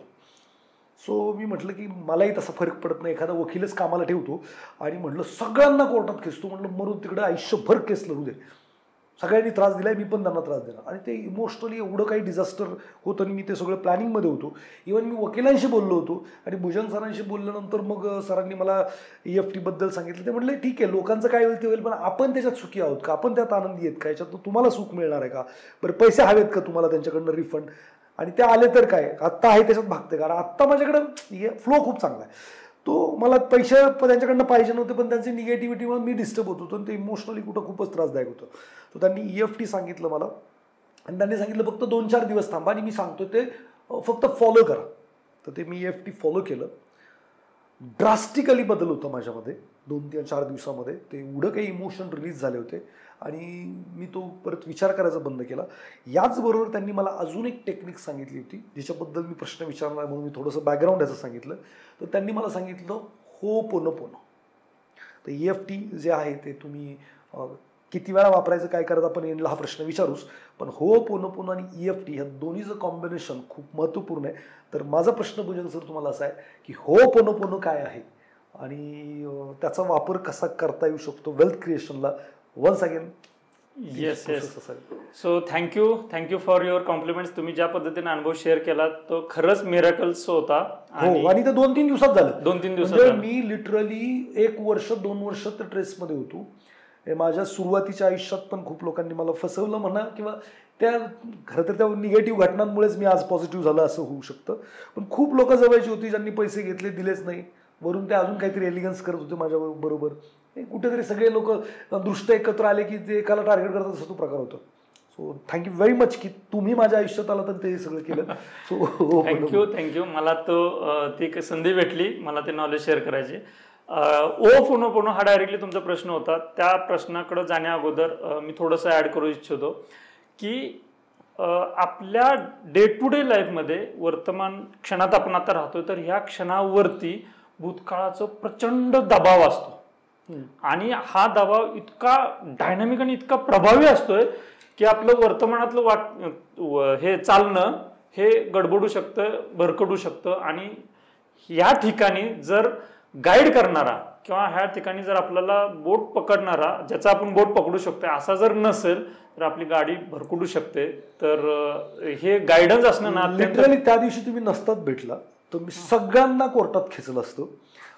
सो मी म्हटलं की मलाही तसा फरक पडत नाही, एखादा वकीलच कामाला ठेवतो आणि म्हटलं सगळ्यांना कोर्टात खेचतो, म्हटलं मरून तिकडे आयुष्यभर केस लढू दे, सगळ्यांनी त्रास दिलाय, मी पण त्यांना त्रास देणार. आणि ते इमोशनली एवढं काही डिझास्टर होतं आणि मी ते सगळं प्लॅनिंगमध्ये होतो. इव्हन मी वकिलांशी बोललो होतो आणि भुजंग सरांशी बोलल्यानंतर मग सरांनी मला EFT बद्दल सांगितलं. ते म्हटलं ठीक आहे, लोकांचं काय होईल ते होईल, पण आपण त्याच्यात सुखी आहोत का, आपण त्यात आनंदी आहेत का, याच्यात तुम्हाला सुख मिळणार आहे का, बरं पैसे हवेत का तुम्हाला त्यांच्याकडनं रिफंड, आणि ते आले तर काय, आत्ता आहे त्याच्यात भागते. कारण आत्ता माझ्याकडं फ्लो खूप चांगला आहे. तो मला पैसे त्यांच्याकडनं पाहिजे नव्हते, पण त्यांची निगेटिव्हिटीमुळे मी डिस्टर्ब होत होतो आणि ते इमोशनली कुठं खूपच त्रासदायक होतं. तर त्यांनी EFT सांगितलं मला आणि त्यांनी सांगितलं फक्त 2-4 दिवस थांबा आणि मी सांगतो ते फक्त फॉलो करा. तर ते मी EFT फॉलो केलं. ड्रास्टिकली बदल होता माझ्यामध्ये 2-4 दिवसामध्ये. ते एवढं काही इमोशन रिलीज झाले होते आणि मी तो परत विचार करायचा बंद केला. याचबरोबर त्यांनी मला अजून एक टेक्निक सांगितली होती ज्याच्याबद्दल मी प्रश्न विचारणार म्हणून मी थोडंसं बॅकग्राऊंड याचं सांगितलं. तर त्यांनी मला सांगितलं होपोनोपोनो. तर EFT जे आहे ते तुम्ही किती वेळा वापरायचं, काय करायचं, आपण एंडला हा प्रश्न विचारूच. पण होपोनोपोनो आणि EFT ह्या दोन्हीचं कॉम्बिनेशन खूप महत्त्वपूर्ण आहे. तर माझा प्रश्न भुजंग सर तुम्हाला असा आहे की होपोनोपोनो काय आहे आणि त्याचा वापर कसा करता येऊ शकतो वेल्थ क्रिएशनला. Once again yes. So thank you for your compliments. तुम्ही ज्या पद्धतीने अनुभव शेअर केला तो खरंच मिरेकल्स होता. हो, आणि ते 2-3 दिवसात झालं. 2-3 दिवसात मी लिटरली 1 वर्ष 2 वर्ष तर ट्रेसमध्ये होतो. माझ्या सुरुवातीच्या आयुष्यात पण खूप लोकांनी मला फसवलं म्हणा, किंवा त्या खरं तर त्या निगेटिव्ह घटनांमुळेच मी आज पॉझिटिव्ह झालं असं होऊ शकतं. पण खूप लोक जवळची होती ज्यांनी पैसे घेतले, दिलेच नाही, वरून ते अजून काहीतरी एलिगन्स करत होते माझ्या बरोबर. कुठेतरी सगळे लोक दृष्ट एकत्र आले की ते एकाला टार्गेट करतात, असा तो प्रकार होता. सो थँक्यू व्हेरी मच की तुम्ही माझ्या आयुष्यात आला तर ते सगळं केलं. So thank you. मला ती एक संधी भेटली मला ते नॉलेज शेअर करायची. होपोनोपोनो हा डायरेक्टली तुमचा प्रश्न होता. त्या प्रश्नाकडे जाण्या अगोदर मी थोडंसं ऍड करू इच्छितो की आपल्या डे टू डे लाईफमध्ये वर्तमान क्षणात आपण आता राहतोय, तर ह्या क्षणावरती भूतकाळाचा प्रचंड दबाव असतो आणि हा दबाव इतका डायनामिक आणि इतका प्रभावी असतोय की आपलं वर्तमानातलं हे चालणं हे गडबडू शकतं, भरकटू शकतं. आणि या ठिकाणी जर गाईड करणारा किंवा ह्या ठिकाणी जर आपल्याला बोट पकडणारा, ज्याचा आपण बोट पकडू शकतो असा जर नसेल तर आपली गाडी भरकुटू शकते. तर हे गायडन्स असणं ना, लिटरली त्या दिवशी तुम्ही नसतात भेटला तर मी सगळ्यांना कोर्टात खेचलं असतं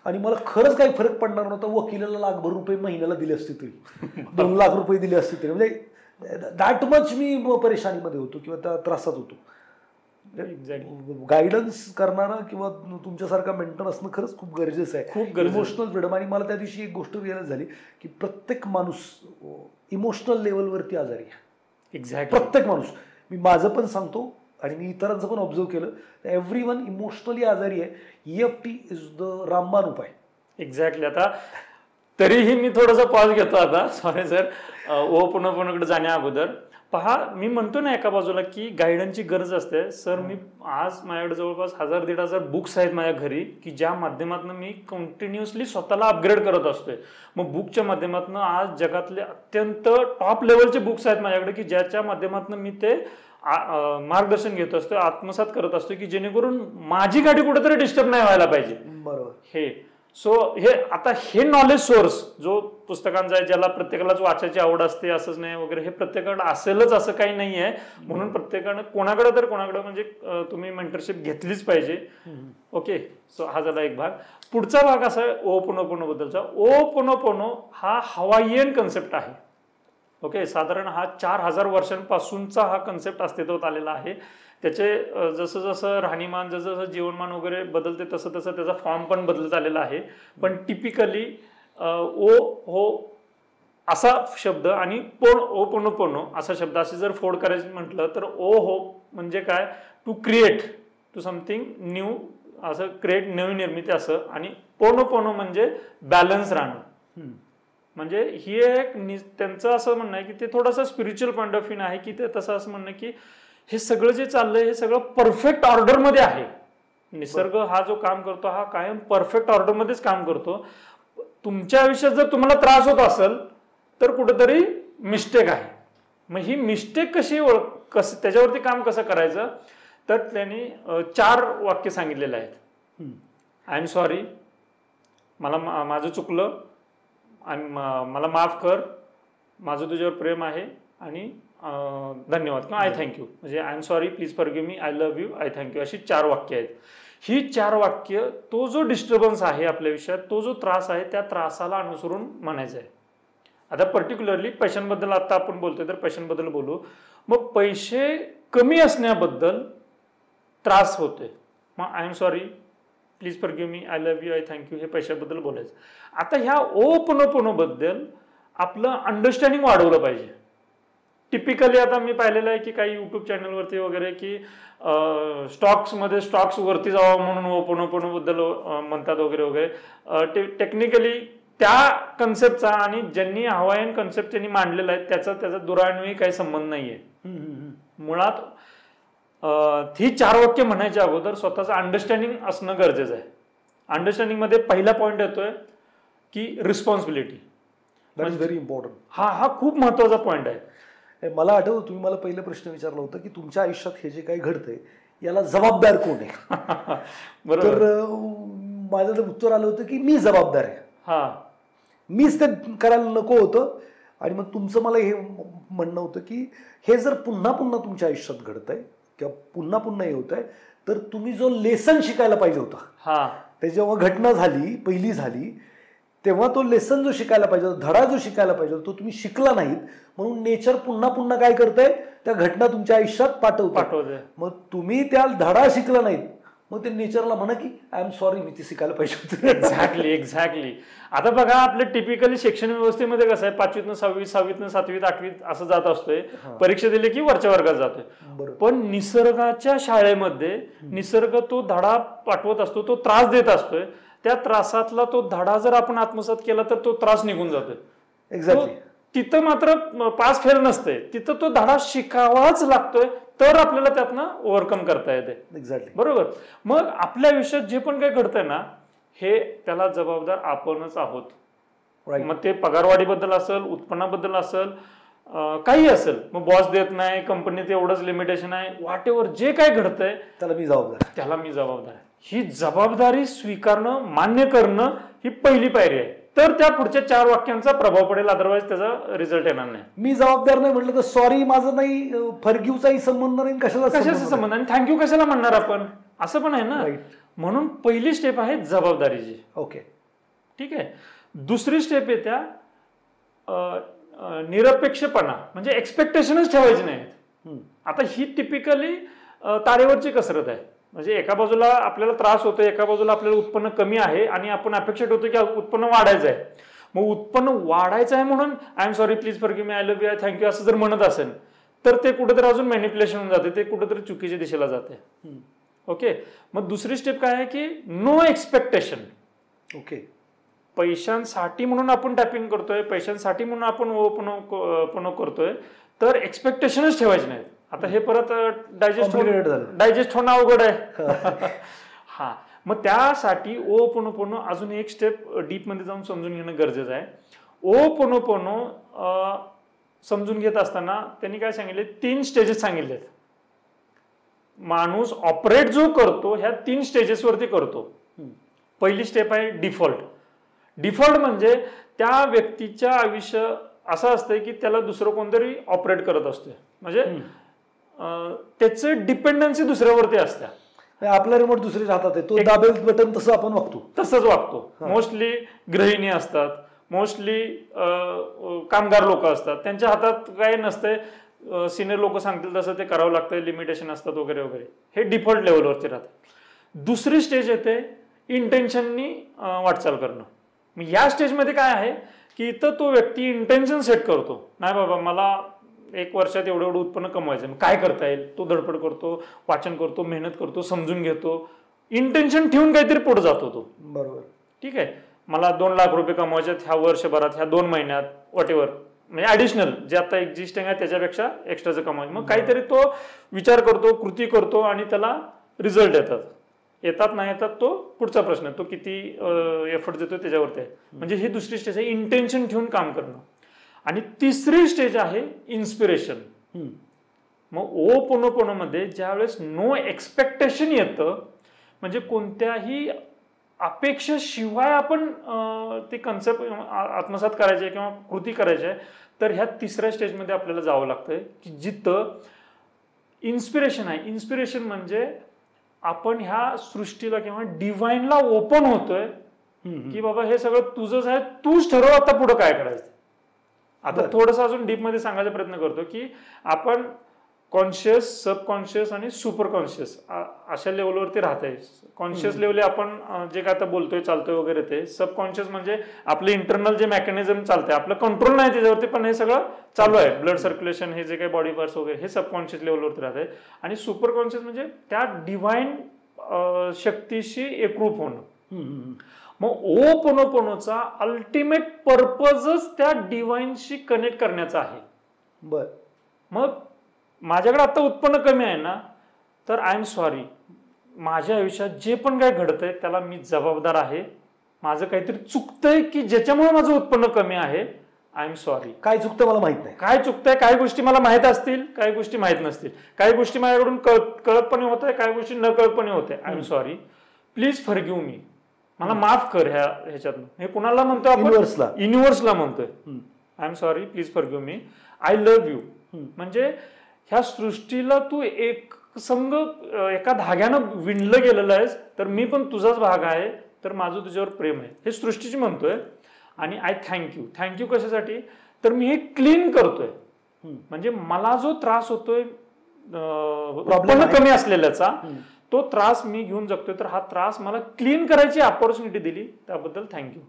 आणि मला खरंच काही फरक पडणार नव्हता. वकिलाला ₹1,00,000 महिन्याला दिले असते तरी, ₹2,00,000 दिले असते तरी, म्हणजे दॅट मच मी परेशानीमध्ये होतो किंवा त्या त्रासात होतो. गायडन्स करणारा किंवा तुमच्यासारखा मेंटर असणं खरंच खूप गरजेचं आहे. खूप इमोशनल फ्रीडम. आणि मला त्या दिवशी एक गोष्ट रिअलाइज झाली की प्रत्येक माणूस इमोशनल लेवलवरती आजारी आहे. एक्झॅक्टली. प्रत्येक माणूस. मी माझं पण सांगतो आणि मी इतरांचं पण ऑब्झर्व केलं, एव्हरीवन इमोशनली आजारी आहे. EFT इज द रामबाण उपाय. एक्झॅक्टली. आता तरीही मी थोडासा पॉज घेतो आता, सॉरी सर. ओपनकडे जाण्या अगोदर पहा, मी म्हणतो ना एका बाजूला की गायडन्सची गरज असते. सर मी आज माझ्याकडे जवळपास 1000-1500 बुक्स आहेत माझ्या घरी की ज्या माध्यमातून मी कंटिन्युअसली स्वतःला अपग्रेड करत असतोय. मग बुकच्या माध्यमातून आज जगातले अत्यंत टॉप लेवलचे बुक्स आहेत माझ्याकडे की ज्याच्या माध्यमातून मी ते मार्गदर्शन घेत असतो, आत्मसात करत असतो की जेणेकरून माझी गाडी कुठेतरी डिस्टर्ब नाही व्हायला पाहिजे. बरोबर. हे हे आता हे नॉलेज सोर्स जो पुस्तकांचा आहे, ज्याला प्रत्येकालाच वाचायची आवड असते असंच नाही वगैरे, हे प्रत्येकाकडे असेलच असं काही नाही आहे. म्हणून प्रत्येकानं कोणाकडे तर कोणाकडे म्हणजे तुम्ही मेंटरशिप घेतलीच पाहिजे. ओके, सो हा झाला एक भाग. पुढचा भाग असा आहे ओपोनोपोनो बद्दलचा. ओपोनोपोनो हा हवाईयन कन्सेप्ट आहे. ओके, साधारण हा 4000 वर्षांपासूनचा हा कन्सेप्ट अस्तित्वात आलेला आहे. त्याचे जसं जसं राहणीमान, जसं जसं जीवनमान वगैरे बदलते तसं तसं त्याचा फॉर्म पण बदलत आलेला आहे. पण टिपिकली हो असा शब्द आणि ओपोनोपोनो असा शब्द असे जर फोड करायचं म्हटलं तर हो म्हणजे काय, to create, to something new, असं क्रिएट, नवीन निर्मिती असं. आणि पोनो म्हणजे बॅलन्स राहणं. म्हणजे ही एक त्यांचं असं म्हणणं आहे की ते थोडंसं स्पिरिच्युअल पॉईंट ऑफ व्ह्यू आहे की ते तसं असं म्हणणं की हे सगळं जे चाललंय हे सगळं परफेक्ट ऑर्डरमध्ये आहे. निसर्ग हा जो काम करतो हा कायम परफेक्ट ऑर्डरमध्येच काम करतो. तुमच्या आयुष्यात जर तुम्हाला त्रास होत असेल तर कुठेतरी मिस्टेक आहे. मग ही मिस्टेक कशी त्याच्यावरती काम कसं करायचं, तर त्यांनी 4 वाक्य सांगितलेले आहेत. आय एम सॉरी, माझं चुकलं आणि मला माफ कर, माझं तुझ्यावर प्रेम आहे आणि धन्यवाद किंवा आय थँक्यू. म्हणजे I am sorry, please forgive me, I love you, I thank you, अशी 4 वाक्य आहेत. ही 4 वाक्य तो जो डिस्टर्बन्स आहे आपल्या विषयात, तो जो त्रास आहे त्या त्रासाला अनुसरून म्हणायचं आहे. आता पर्टिक्युलरली पैशांबद्दल आता आपण बोलतोय तर पैशांबद्दल बोलू. मग पैसे कमी असण्याबद्दल त्रास होतोय, मग I am sorry, please forgive me, I love you, I thank you, हे पैशाबद्दल बोलायचं. आता ह्या ओपोनोपोनो बद्दल आपलं अंडरस्टँडिंग वाढवलं पाहिजे. टिपिकली आता मी पाहिलेलं आहे की काही युट्यूब चॅनलवरती वगैरे की स्टॉक्स वरती जावं म्हणून ओपोनोपोनो बद्दल म्हणतात वगैरे वगैरे. टेक्निकली त्या कन्सेप्टचा आणि ज्यांनी हवाईयन कन्सेप्ट त्यांनी मांडलेला आहे त्याचा दुरान्वयी काही संबंध नाहीये. मुळात ही 4 वाक्य म्हणायच्या अगोदर स्वतःचं अंडरस्टँडिंग असणं गरजेचं आहे. अंडरस्टँडिंग मध्ये पहिला पॉईंट येतोय की responsibility. That is very important. हा खूप महत्वाचा पॉईंट आहे. मला आठवतं तुम्ही मला पहिला प्रश्न विचारला होता की तुमच्या आयुष्यात हे जे काही घडतंय याला जबाबदार कोण आहे. बरोबर. तर माझं उत्तर आलं होतं की मी जबाबदार आहे, मीच ते करायला नको होतं. आणि मग तुमचं मला हे म्हणणं होतं की हे जर पुन्हा पुन्हा तुमच्या आयुष्यात घडतंय किंवा पुन्हा पुन्हा हे होत आहे तर तुम्ही जो लेसन शिकायला पाहिजे होता, ते जेव्हा घटना झाली, पहिली झाली, तेव्हा तो लेसन जो शिकायला पाहिजे होता, धडा जो शिकायला पाहिजे होता, तो तुम्ही शिकला नाहीत. म्हणून नेचर पुन्हा पुन्हा काय करतंय, त्या घटना तुमच्या आयुष्यात पाठवतंय. मग तुम्ही त्या धडा शिकला नाहीत, मग ते नेचरला म्हणा की आय एम सॉरी, मी ती शिकायला पाहिजे होतं. एक्झॅक्टली. आता बघा आपलं टिपिकली शिक्षण व्यवस्थेमध्ये कसं आहे, 5वीतनं 6वी, 6वीतनं 7वीत, 8वीत असं जात असतोय. परीक्षा दिली की वरच्या वर्गात जातोय. पण निसर्गाच्या शाळेमध्ये निसर्ग तो धडा पाठवत असतो, तो त्रास देत असतोय. त्या त्रासातला तो धडा जर आपण आत्मसात केला तर तो त्रास निघून जातोय. एक्झॅक्टली. तिथं मात्र पास फेल नसते, तिथं तो धडा शिकावाच लागतोय तर आपल्याला त्यातनं ओव्हरकम करता येते. एक्झॅक्टली. बरोबर. मग आपल्या आयुष्यात जे पण काही घडतंय ना, हे त्याला जबाबदार आपणच आहोत. मग ते पगारवाढीबद्दल असेल, उत्पन्नाबद्दल असेल, काही असेल. मग बॉस देत नाही, कंपनीत एवढंच लिमिटेशन आहे, व्हॉट एव्हर जे काय घडतंय त्याला मी जबाबदार आहे. ही जबाबदारी स्वीकारणं, मान्य करणं ही पहिली पायरी आहे. तर त्या पुढच्या 4 वाक्यांचा प्रभाव पडेल, अदरवाईज त्याचा रिझल्ट येणार नाही. मी जबाबदार नाही म्हटलं तर सॉरी माझं नाही, फॉरगिव्हचाही संबंध नाही, कशाचा संबंध आणि थँक्यू कशाला म्हणणार आपण, असं पण आहे ना. म्हणून पहिली स्टेप आहे जबाबदारीची. ओके, ठीक आहे. दुसरी स्टेप येत्या निरपेक्षपणा, म्हणजे एक्सपेक्टेशनच ठेवायची नाहीत. आता ही टिपिकली तारेवरची कसरत आहे. म्हणजे एका बाजूला आपल्याला त्रास होतोय, एका बाजूला आपल्याला उत्पन्न कमी आहे आणि आपण अपेक्षा ठेवतो की उत्पन्न वाढायचं आहे. मग उत्पन्न वाढायचं आहे म्हणून I am sorry, please forgive me, I love you, I thank you असं जर म्हणत असेल तर ते कुठेतरी अजून मॅनिप्युलेशन होऊन जाते, ते कुठेतरी चुकीच्या दिशेला जाते. ओके. मग दुसरी स्टेप काय आहे की नो एक्सपेक्टेशन. ओके. पैशांसाठी म्हणून आपण टॅपिंग करतोय, पैशांसाठी म्हणून आपण ओपन करतोय, तर एक्सपेक्टेशनच ठेवायचे नाहीत. आता हे परत डायजेस्ट होणं अवघड आहे. हा, मग त्यासाठी ओपोनोपोनो अजून एक स्टेप डीप मध्ये जाऊन समजून घेणं गरजेचं आहे. ओपोनोपोनो समजून घेत असताना त्यांनी काय सांगितले, 3 स्टेजेस सांगितलेत. माणूस ऑपरेट जो करतो ह्या 3 स्टेजेसवरती करतो. पहिली स्टेप आहे डिफॉल्ट. डिफॉल्ट म्हणजे त्या व्यक्तीच्या आयुष्य असं असतंय की त्याला दुसरं कोणतरी ऑपरेट करत असतोय, म्हणजे त्याचं डिपेंडन्सी दुसऱ्यावरती असते. आपला रिमोट दुसरे राहतात, तो दाबेल बटन तसं आपण वागतो, तसंच वागतो. मोस्टली गृहिणी असतात, मोस्टली कामगार लोक असतात, त्यांच्या हातात काय नसतंय, सिनियर लोक सांगतील तसं ते करावं लागतं, लिमिटेशन असतात वगैरे वगैरे. हे डिफॉल्ट लेवलवरती राहतात. दुसरी स्टेज येते इंटेन्शननी वाटचाल करणं. मग या स्टेजमध्ये काय आहे की इथं तो व्यक्ती इंटेन्शन सेट करतो, नाही बाबा मला 1 वर्षात एवढं उत्पन्न कमवायचं, काय करता येईल, तो धडपड करतो, वाचन करतो, मेहनत करतो, समजून घेतो, इंटेन्शन ठेवून काहीतरी पुढे जातो तो. बरोबर, ठीक आहे, मला 2 लाख रुपये कमवायचे ह्या वर्षभरात, ह्या 2 महिन्यात, व्हॉटेवर, म्हणजे ऍडिशनल जे आता एक्झिस्टिंग आहे त्याच्यापेक्षा एक्स्ट्राचं कमवायचं. मग काहीतरी तो विचार करतो, कृती करतो आणि त्याला रिझल्ट येतात नाही येतात तो पुढचा प्रश्न, तो किती एफर्ट देतो त्याच्यावरती आहे. म्हणजे ही दुसरी स्टेज आहे, इंटेन्शन ठेवून काम करणं. आणि तिसरी स्टेज आहे इन्स्पिरेशन. मग ओपोनोपोनो मध्ये ज्यावेळेस नो एक्सपेक्टेशन येतं, म्हणजे कोणत्याही अपेक्षेशिवाय आपण ते कन्सेप्ट आत्मसात करायचे किंवा कृती करायचे, तर ह्या तिसऱ्या स्टेजमध्ये आपल्याला जावं लागतंय की जिथं इन्स्पिरेशन आहे. इन्स्पिरेशन म्हणजे आपण ह्या सृष्टीला किंवा डिव्हाइनला ओपन होतोय की बाबा हे सगळं तुझंच आहे, तूच ठरव आता पुढे काय करायचं. आता थोडंसं अजून डीप मध्ये सांगायचा प्रयत्न करतो की आपण कॉन्शियस, सबकॉन्शियस आणि सुपर कॉन्शियस अशा लेवलवरती राहतंय. कॉन्शियस लेवल आपण जे काय आता बोलतोय, चालतोय वगैरे ते. सबकॉन्शियस म्हणजे आपलं इंटरनल जे मेकॅनिझम चालतंय, आपलं कंट्रोल नाही त्याच्यावरती, पण हे सगळं चालू आहे, ब्लड सर्क्युलेशन, हे जे काही बॉडी पार्ट्स वगैरे, हे सबकॉन्शियस लेवलवरती राहत आहे. आणि सुपर कॉन्शियस म्हणजे त्या डिव्हाइन शक्तीशी एकरूप होणं. मग ओपोनोपोनोचा अल्टिमेट पर्पजच त्या डिव्हाइनशी कनेक्ट करण्याचा आहे. बर, मग माझ्याकडे आता उत्पन्न कमी आहे ना, तर आय एम सॉरी, माझ्या आयुष्यात जे पण काय घडतंय त्याला मी जबाबदार आहे. माझं काहीतरी चुकतंय की ज्याच्यामुळे माझं उत्पन्न कमी आहे, आय एम सॉरी. काय चुकतं मला माहित नाही, काय चुकतंय, काही गोष्टी मला माहित असतील, काही गोष्टी माहित नसतील, काही गोष्टी माझ्याकडून कळतपणे होत आहे, काही गोष्टी न कळतपणे होते. I am sorry, please forgive मी, मला माफ कर ह्याच्यातनं. हे कुणाला म्हणतोय आपण? युनिव्हर्सला म्हणतोय. I am sorry, please forgive me, I love you. म्हणजे ह्या सृष्टीला तू एक संघ एका धाग्यानं विणलं गेलेलं आहेस, तर मी पण तुझाच भाग आहे, तर माझं तुझ्यावर प्रेम आहे, हे सृष्टीची म्हणतोय. आणि आय थँक्यू. थँक्यू कशासाठी? तर मी हे क्लीन करतोय. म्हणजे मला जो त्रास होतोय उत्पन्न कमी असलेल्याचा, तो त्रास मी घेऊन जगतोय, तर हा त्रास मला क्लीन करायची अपॉर्च्युनिटी दिली, त्याबद्दल thank you.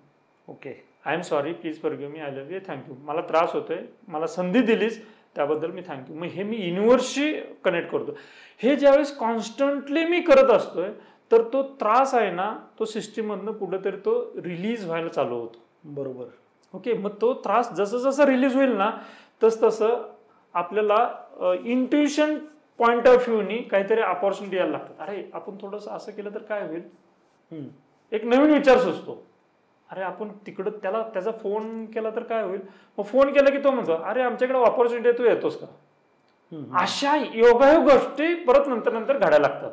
Okay, I am sorry, please forgive me, I love you, thank you. मला त्रास होतोय, मला संधी दिलीस, त्याबद्दल मी थँक्यू. मग हे मी युनिव्हर्सशी कनेक्ट करतो. हे ज्यावेळेस कॉन्स्टंटली मी करत असतोय, तर तो त्रास आहे ना, तो सिस्टीम मधनं कुठेतरी तो रिलीज व्हायला चालू होतो. बरोबर, ओके. मग तो त्रास जसं जसं रिलीज होईल ना, तसं आपल्याला इंट्युशन पॉइंट ऑफ व्ह्यूनी काहीतरी अपॉर्च्युनिटी यायला लागतात. अरे आपण थोडंसं असं केलं तर काय होईल, एक नवीन विचार सुचतो. अरे आपण तिकडं त्याचा फोन केला तर काय होईल. मग फोन केला की तो म्हणतो, अरे आमच्याकडे अपॉर्च्युनिटी आहे, तू येतोस का. अशा योगायोग गोष्टी परत नंतर घडायला लागतात.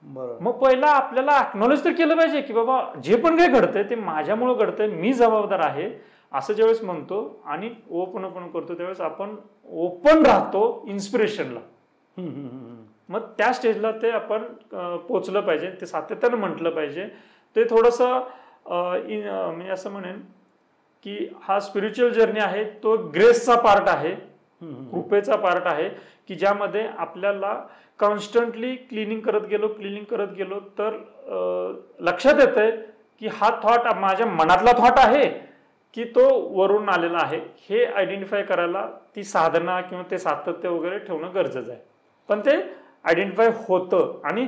मग पहिला आपल्याला अॅक्नॉलेज तर केलं पाहिजे की बाबा जे पण काही घडतंय ते माझ्यामुळे घडतंय, मी जबाबदार आहे, असं ज्यावेळेस म्हणतो आणि ओपन करतो, त्यावेळेस आपण ओपन राहतो इन्स्पिरेशनला. मग त्या स्टेजला ते आपण पोचलं पाहिजे, ते सातत्यानं म्हटलं पाहिजे. ते थोडंसं मी असं म्हणेन की हा स्पिरिच्युअल जर्नी आहे, तो ग्रेसचा पार्ट आहे, कृपेचा पार्ट आहे, की ज्यामध्ये आपल्याला कॉन्स्टंटली क्लिनिंग करत गेलो तर लक्षात येतंय की हा थॉट माझ्या मनातला थॉट आहे की तो वरून आलेला आहे. हे आयडेंटिफाय करायला ती साधना किंवा ते सातत्य वगैरे ठेवणं गरजेचं आहे. पण ते आयडेंटिफाय होतं. आणि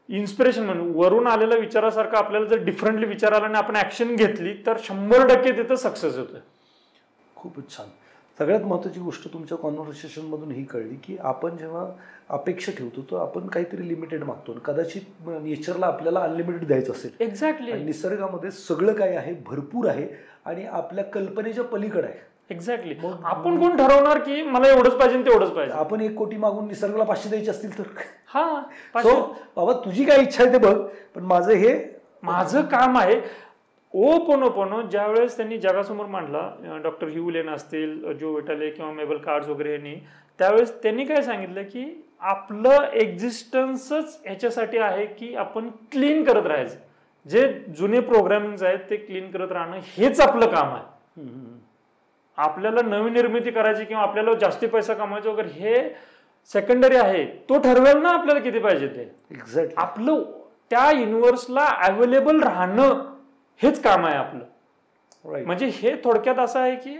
इन्स्पिरेशन म्हणून वरून आलेल्या विचारासारखं आपल्याला जर डिफरंटली विचार आला आणि आपण ऍक्शन घेतली तर 100% तिथं सक्सेस होतं. खूपच छान. सगळ्यात महत्त्वाची गोष्ट तुमच्या कॉन्व्हर्सेशन मधून ही कळली की आपण जेव्हा अपेक्षा ठेवतो तर आपण काहीतरी लिमिटेड मागतो. कदाचित नेचरला आपल्याला अनलिमिटेड द्यायचं असेल. एक्झॅक्टली. निसर्गामध्ये सगळं काही आहे, भरपूर आहे आणि आपल्या कल्पनेच्या पलीकडे आहे. एक्झॅक्टली. आपण कोण ठरवणार की मला एवढंच पाहिजे तेवढंच पाहिजे. आपण 1 कोटी मागून निसर्गाला 500 द्यायचे असतील तर बाबा तुझी काय इच्छा आहे ते बघ, पण माझं काम आहे. ओपोनोपोनो ज्यावेळेस त्यांनी जगासमोर मांडला, डॉक्टर ह्यू लेन असतील, जो विटाले किंवा मेबल कार्ड्स वगैरे यांनी, त्यावेळेस त्यांनी काय सांगितलं की आपलं एक्झिस्टन्सच ह्याच्यासाठी आहे की आपण क्लीन करत राहायचं. जे जुने प्रोग्रामिंग आहेत ते क्लीन करत राहणं हेच आपलं काम आहे. आपल्याला नवीन निर्मिती करायची किंवा आपल्याला जास्ती पैसा कमवायचा वगैरे हे सेकंडरी आहे. तो ठरवेल ना आपल्याला किती पाहिजे ते. एक्झॅक्टली. आपलं त्या युनिव्हर्सला अवेलेबल राहणं हेच काम आहे आपलं. म्हणजे हे थोडक्यात असं आहे की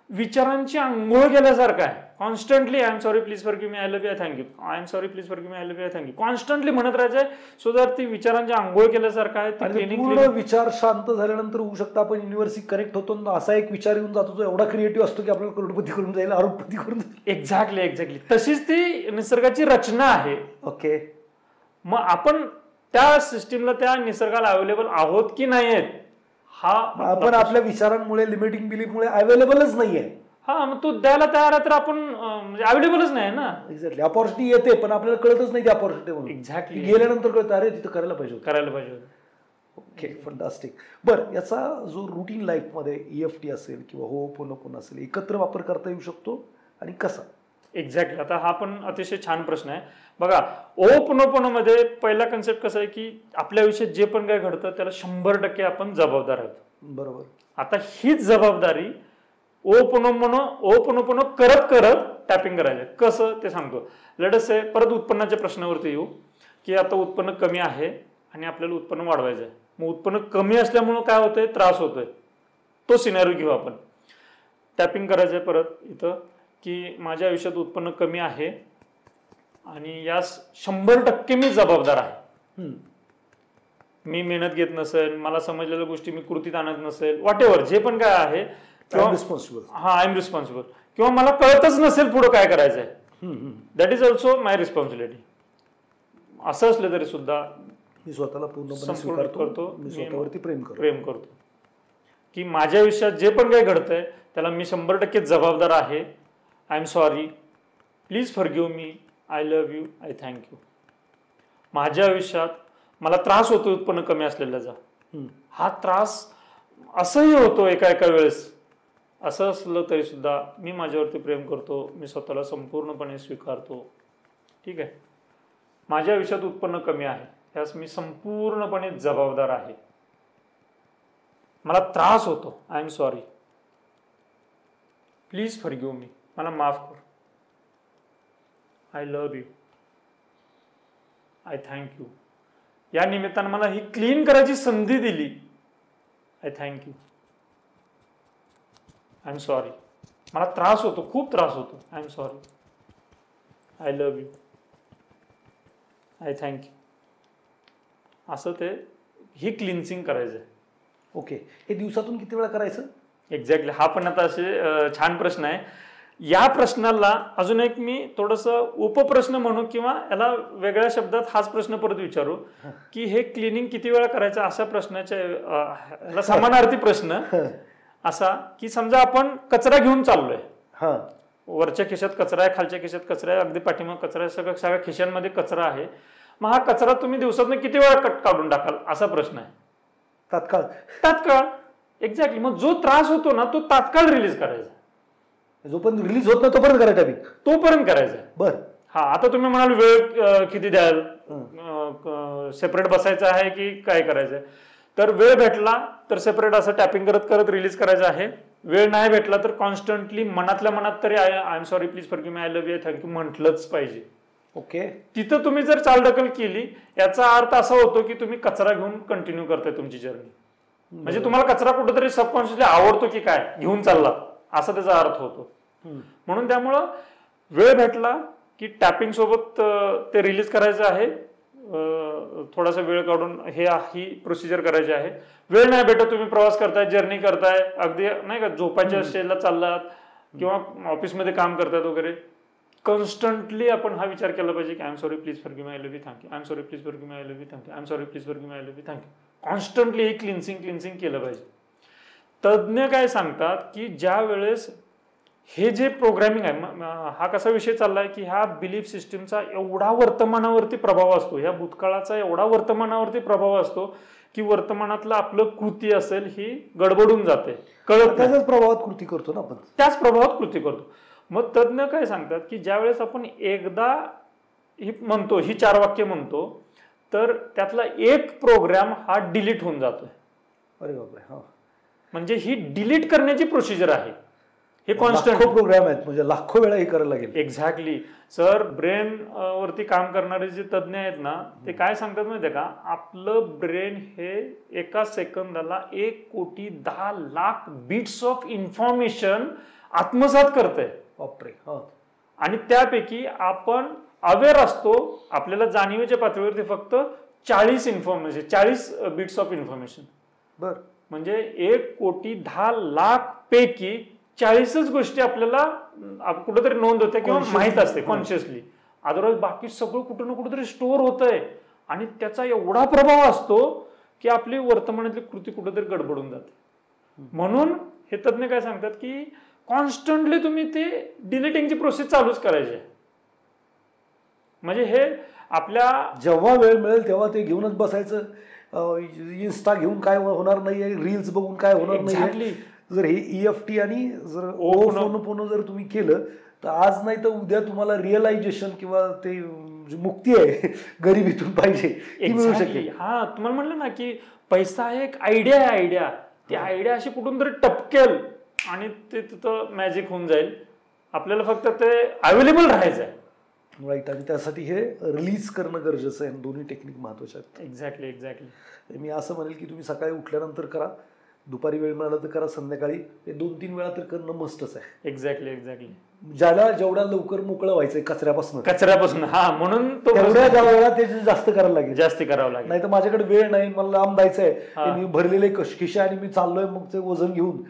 विचारांची आंघोळ केल्यासारखं आहे. Constantly I am sorry please forgive me, I love you, I thank you, I am sorry please forgive me, I love you, I thank you, constantly म्हणत राहायचं सो दॅट ती विचारांची आंघोळ केल्यासारखं आहे. पूर्ण विचार शांत झाल्यानंतर होऊ शकतं आपण युनिव्हर्सिटी कनेक्ट होतो. असा एक विचार येऊन जातो जो एवढा क्रिएटिव्ह असतो की आपल्याला करोडपती करून जाईल, अरोडपती करून जाईल. एक्झॅक्टली. तशीच ती निसर्गाची रचना आहे. ओके. मग आपण त्या सिस्टीमला, त्या निसर्गाला अवेलेबल आहोत की नाही आहेत हा आपण आपल्या विचारांमुळे, लिमिटिंग बिलीफमुळे अवेलेबलच नाहीये. मग तो द्यायला तयार आहे तर आपण म्हणजे अवेलेबलच नाही ना. एक्झॅक्टली. अपॉर्च्युनिटी येते पण आपल्याला कळतच नाही ती अपॉर्च्युनिटी म्हणून. एक्झॅक्टली. गेल्यानंतर कळतं अरे तिथं करायला पाहिजे. Okay, fantastic. बरं, याचा जो रुटीन लाईफमध्ये EFT असेल किंवा होपोनोपोनो असेल एकत्र वापर करता येऊ शकतो आणि कसा? एक्झॅक्टली. आता हा पण अतिशय छान प्रश्न आहे. बघा, होपोनोपोनोमध्ये पहिला कन्सेप्ट कसा आहे की आपल्या आयुष्यात जे पण काय घडतं त्याला 100% आपण जबाबदार आहोत. बरोबर. आता हीच जबाबदारी होपोनोपोनो करत करत टॅपिंग करायचं. कसं ते सांगतो. लेट अस से परत उत्पन्नाच्या प्रश्नावरती येऊ की आता उत्पन्न कमी आहे आणि आपल्याला उत्पन्न वाढवायचं आहे. मग उत्पन्न कमी असल्यामुळं काय होतंय, त्रास होतोय. तो सिनेरिओ घेऊ आपण. टॅपिंग करायचं आहे परत इथं की माझ्या आयुष्यात उत्पन्न कमी आहे आणि यास 100% मी जबाबदार आहे. मी मेहनत घेत नसेल, मला समजलेल्या गोष्टी मी कृतीत आणत नसेल, व्हॉट एव्हर जे पण काय आहे, आय एम रिस्पॉन्सिबल, किंवा मला कळतच नसेल पुढे काय करायचंय, that is also my responsibility. असं असलं तरी सुद्धा मी स्वतःला पूर्णपणे स्वीकारतो, मी स्वतःवरती प्रेम करतो की माझ्या आयुष्यात जे पण काही घडतंय त्याला मी 100% जबाबदार आहे. I am sorry, please forgive me, I love you, I thank you. माझ्या आयुष्यात मला त्रास होतो उत्पन्न कमी असलेल्याचा. हा त्रास असंही होतो एका वेळेस. असं असलं तरी सुद्धा मी माझ्यावरती प्रेम करतो, मी स्वतःला संपूर्णपणे स्वीकारतो. ठीक आहे. माझ्या आयुष्यात उत्पन्न कमी आहे, यास मी संपूर्णपणे जबाबदार आहे. मला त्रास होतो, I am sorry, please forgive मी, मला माफ कर, I love you, I thank you. या निमित्तानं मला ही क्लीन करायची संधी दिली, I thank you, I am sorry. मला त्रास होतो, खूप त्रास होतो, I am sorry, I love you, I thank you. असं ते ही क्लिन्सिंग करायचं आहे. ओके. हे दिवसातून किती वेळा करायचं? एक्झॅक्टली. हा पण आता असे छान प्रश्न आहे. या प्रश्नाला अजून एक मी थोडंसं उपप्रश्न म्हणू किंवा याला वेगळ्या शब्दात हाच प्रश्न परत विचारू की हे क्लिनिंग किती वेळा करायचं, अशा प्रश्नाच्या समानार्थी प्रश्न असा की समजा आपण कचरा घेऊन चाललोय, वरच्या खिशात कचरा आहे, खालच्या खिशात कचरा आहे, अगदी पाठीमाग कचरा आहे, सगळ्या खिशांमध्ये कचरा आहे. मग हा कचरा तुम्ही दिवसातून किती वेळा काढून टाकाल, असा प्रश्न आहे. तात्काळ. एक्झॅक्टली. मग जो त्रास होतो ना तो तात्काळ रिलीज करायचा. जो पण रिलीज होत नाही तोपर्यंत करायचा, तोपर्यंत करायचा. बर. आता तुम्ही म्हणाल वेळ किती द्याल, सेपरेट बसायचं आहे की काय करायचंय, तर वेळ भेटला तर सेपरेट असं टॅपिंग करत करत रिलीज करायचं आहे. वेळ नाही भेटला तर कॉन्स्टंटली मनातल्या मनात तरी I am sorry, please forgive me, I love you, thank you म्हटलंच पाहिजे. ओके. तिथं तुम्ही जर चालढकल केली याचा अर्थ असा होतो की तुम्ही कचरा घेऊन कंटिन्यू करताय तुमची जर्नी. म्हणजे तुम्हाला कचरा कुठेतरी सबकॉन्शियसली आवडतो की काय, घेऊन चालला, असा त्याचा अर्थ होतो. म्हणून त्यामुळं वेळ भेटला की टॅपिंग सोबत ते रिलीज करायचं आहे. थोडासा वेळ काढून ही प्रोसिजर करायची आहे. वेळ नाही भेटत, तुम्ही प्रवास करताय, जर्नी करताय, अगदी नाही का झोपाच्या स्टेजला चाललात किंवा ऑफिसमध्ये काम करतात वगैरे, कॉन्स्टंटली आपण हा विचार केला पाहिजे की I am sorry please forgive me, I love you, thank you, I am sorry please forgive me, I love you, thank you, I am sorry please forgive me, I love you, thank you. Constantly हे क्लिन्सिंग केलं पाहिजे. तज्ज्ञ काय सांगतात की ज्या वेळेस हे जे प्रोग्रामिंग आहे, हा कसा विषय चाललाय की ह्या बिलीफ सिस्टीमचा एवढा वर्तमानावरती प्रभाव असतो, ह्या भूतकाळाचा एवढा वर्तमानावरती प्रभाव असतो की वर्तमानातलं आपलं कृती असेल ही गडबडून जाते, कळत त्याच्याच प्रभावात कृती करतो ना आपण, त्याच प्रभावात कृती करतो. मग तज्ज्ञ काय सांगतात की ज्या वेळेस आपण एकदा ही 4 वाक्य म्हणतो तर त्यातला एक प्रोग्राम हा डिलीट होऊन जातोय. अरे बापरे. हा, म्हणजे ही डिलीट करण्याची प्रोसिजर आहे. हे कॉन्स्टंट प्रोग्राम आहेत, म्हणजे लाखो वेळा हे करायला लागेल. Exactly sir. ब्रेन वरती काम करणारे जे तज्ज्ञ आहेत ना, ते काय सांगतात माहितीये का, आपलं ब्रेन हे एका सेकंदाला 1,10,00,000 बिट्स ऑफ इन्फॉर्मेशन आत्मसात करतंय. बापरे. आणि त्यापैकी आपण अवेअर असतो, आपल्याला जाणीवेच्या पातळीवरती फक्त 40 बिट्स ऑफ इन्फॉर्मेशन. बर. म्हणजे 1,10,00,000 पैकी 40च गोष्टी आपल्याला कुठेतरी नोंद होते किंवा माहित असते कॉन्शियसली. अदरवाईज बाकी सगळं कुठं ना कुठेतरी स्टोअर होतंय आणि त्याचा एवढा प्रभाव असतो की आपली वर्तमानातली कृती कुठेतरी गडबडून जाते. म्हणून हे तज्ज्ञ काय सांगतात की कॉन्स्टंटली तुम्ही ते डिलीटिंगची प्रोसेस चालूच करायची. म्हणजे हे आपल्या जेव्हा वेळ मिळेल तेव्हा ते घेऊनच बसायचं. इन्स्टा घेऊन काय होणार नाहीये, रील्स बघून काय होणार नाही. जर हे EFT आणि जर ओपोनोपोनो जर तुम्ही केलं तर आज नाही तर उद्या तुम्हाला रिअलायझेशन किंवा ते मुक्ती आहे गरिबीतून पाहिजे ती मिळू शकेल. हा, तुम्हाला म्हणलं ना की पैसा एक आयडिया आहे. आयडिया, ती आयडिया अशी कुठून तरी टपकेल आणि ते तिथं मॅजिक होऊन जाईल. आपल्याला फक्त ते अवेलेबल राहायचं आहे. राईट. आणि त्यासाठी हे रिलीज करणं गरजेचं आहे. दोन्ही टेक्निक महत्वाच्या आहेत. एक्झॅक्टली. मी असं म्हणेल की तुम्ही सकाळी उठल्यानंतर करा, दुपारी वेळ मिळाला तर करा, संध्याकाळी 2-3 वेळा तर करणं मस्टच आहे. एक्झॅक्टली. ज्याला जेवढ्या लवकर मोकळं व्हायचंय कचऱ्यापासून हा, म्हणून तेवढ्या वेळा ते जास्त करायला लागेल, जास्त करावं लागेल. नाही तर माझ्याकडे वेळ नाही, मला लांब जायचंय, मी भरलेले खिशे आणि मी चाललोय मग ते वजन घेऊन.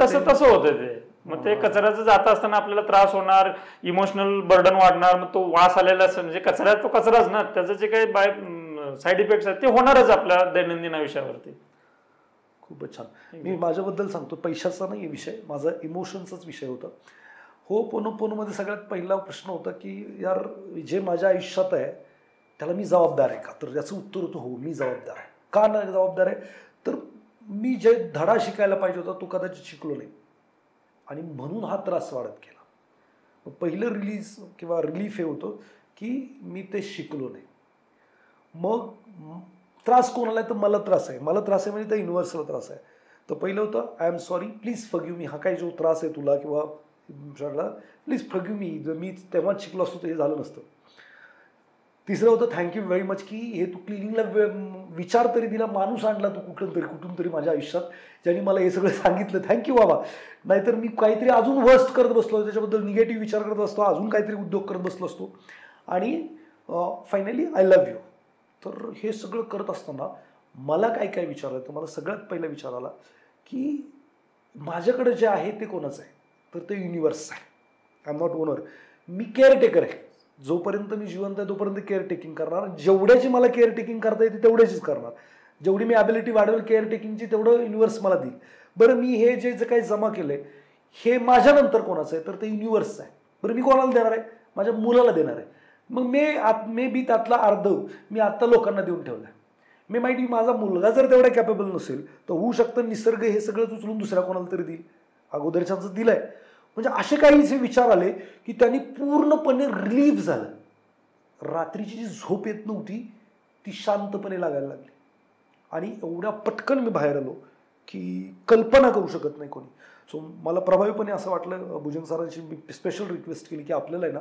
तसं होतं ते. मग ते कचऱ्याचं जात असताना आपल्याला त्रास होणार, इमोशनल बर्डन वाढणार. मग तो वास आलेला म्हणजे तो कचराच ना, त्याचं जे काही साईड इफेक्ट्स आहेत ते होणारच आपल्या दैनंदिन आयुष्यावरती. खूपच छान. मी माझ्याबद्दल सांगतो, पैशाचा नाही विषय, माझा इमोशनचाच विषय होता. होपोनोपोनोमध्ये सगळ्यात पहिला प्रश्न होता की यार जे माझ्या आयुष्यात आहे त्याला मी जबाबदार आहे का? तर याचं उत्तर होतं हो, मी जबाबदार आहे. का नाही जबाबदार आहे? तर मी जे धडा शिकायला पाहिजे होता तो कदाचित शिकलो नाही आणि म्हणून हा त्रास वाढत गेला. पहिलं रिलीफ हे होतं की मी ते शिकलो नाही. मग त्रास कोणाला आहे? तर मला त्रास आहे म्हणजे त्या युनिव्हर्सला त्रास आहे. तर पहिलं होतं I am sorry please forgive मी. हा काही जो त्रास आहे तुला किंवा प्लीज फॉरगिव्ह मी, जर मी तेव्हाच शिकलो असतो तर हे झालं नसतं. तिसरं होतं थँक्यू व्हेरी मच की हे तू क्लिनिंगला विचार तरी दिला, माणूस आणला तू कुठून तरी माझ्या आयुष्यात ज्यांनी मला हे सगळं सांगितलं. थँक्यू बाबा. नाहीतर मी काहीतरी अजून वर्स्ट करत बसलो, त्याच्याबद्दल निगेटिव्ह विचार करत असतो, अजून काहीतरी उद्योग करत बसलो असतो. आणि फायनली आय लव्ह यू. तर हे सगळं करत असताना मला काय विचार आला? तर मला सगळ्यात पहिला विचार आला की माझ्याकडे जे आहे ते कोणाचं आहे? तर ते युनिव्हर्स आहे. I am not owner. Me caretaker आहे. जोपर्यंत मी जिवंत आहे तोपर्यंत केअरटेकिंग करणार. जेवढ्याची मला केअरटेकिंग करता येते तेवढ्याचीच करणार. जेवढी मी ॲबिलिटी वाढवेल केअरटेकिंगची तेवढं युनिव्हर्स मला देईल. बरं, मी हे जे काही जमा केलंय हे माझ्यानंतर कोणाचं आहे? तर ते युनिव्हर्स आहे. बरं, मी कोणाला देणार आहे? माझ्या मुलाला देणार आहे. मग मे बी त्यातला अर्ध मी आत्ता लोकांना देऊन ठेवलं आहे. माहिती माझा मुलगा जर तेवढा कॅपेबल नसेल तर होऊ शकतं निसर्ग हे सगळं उचलून दुसऱ्या कोणाला तरी देईल. अगोदरच्याचं दिलंय. म्हणजे असे काही विचार आले की त्यांनी पूर्णपणे रिलीफ झालं. रात्रीची जी झोप येत नव्हती ती शांतपणे लागायला लागली आणि एवढ्या पटकन मी बाहेर आलो की कल्पना करू शकत नाही कोणी. सो मला प्रभावीपणे असं वाटलं, भुजंग सरांची मी स्पेशल रिक्वेस्ट केली की आपल्याला आहे ना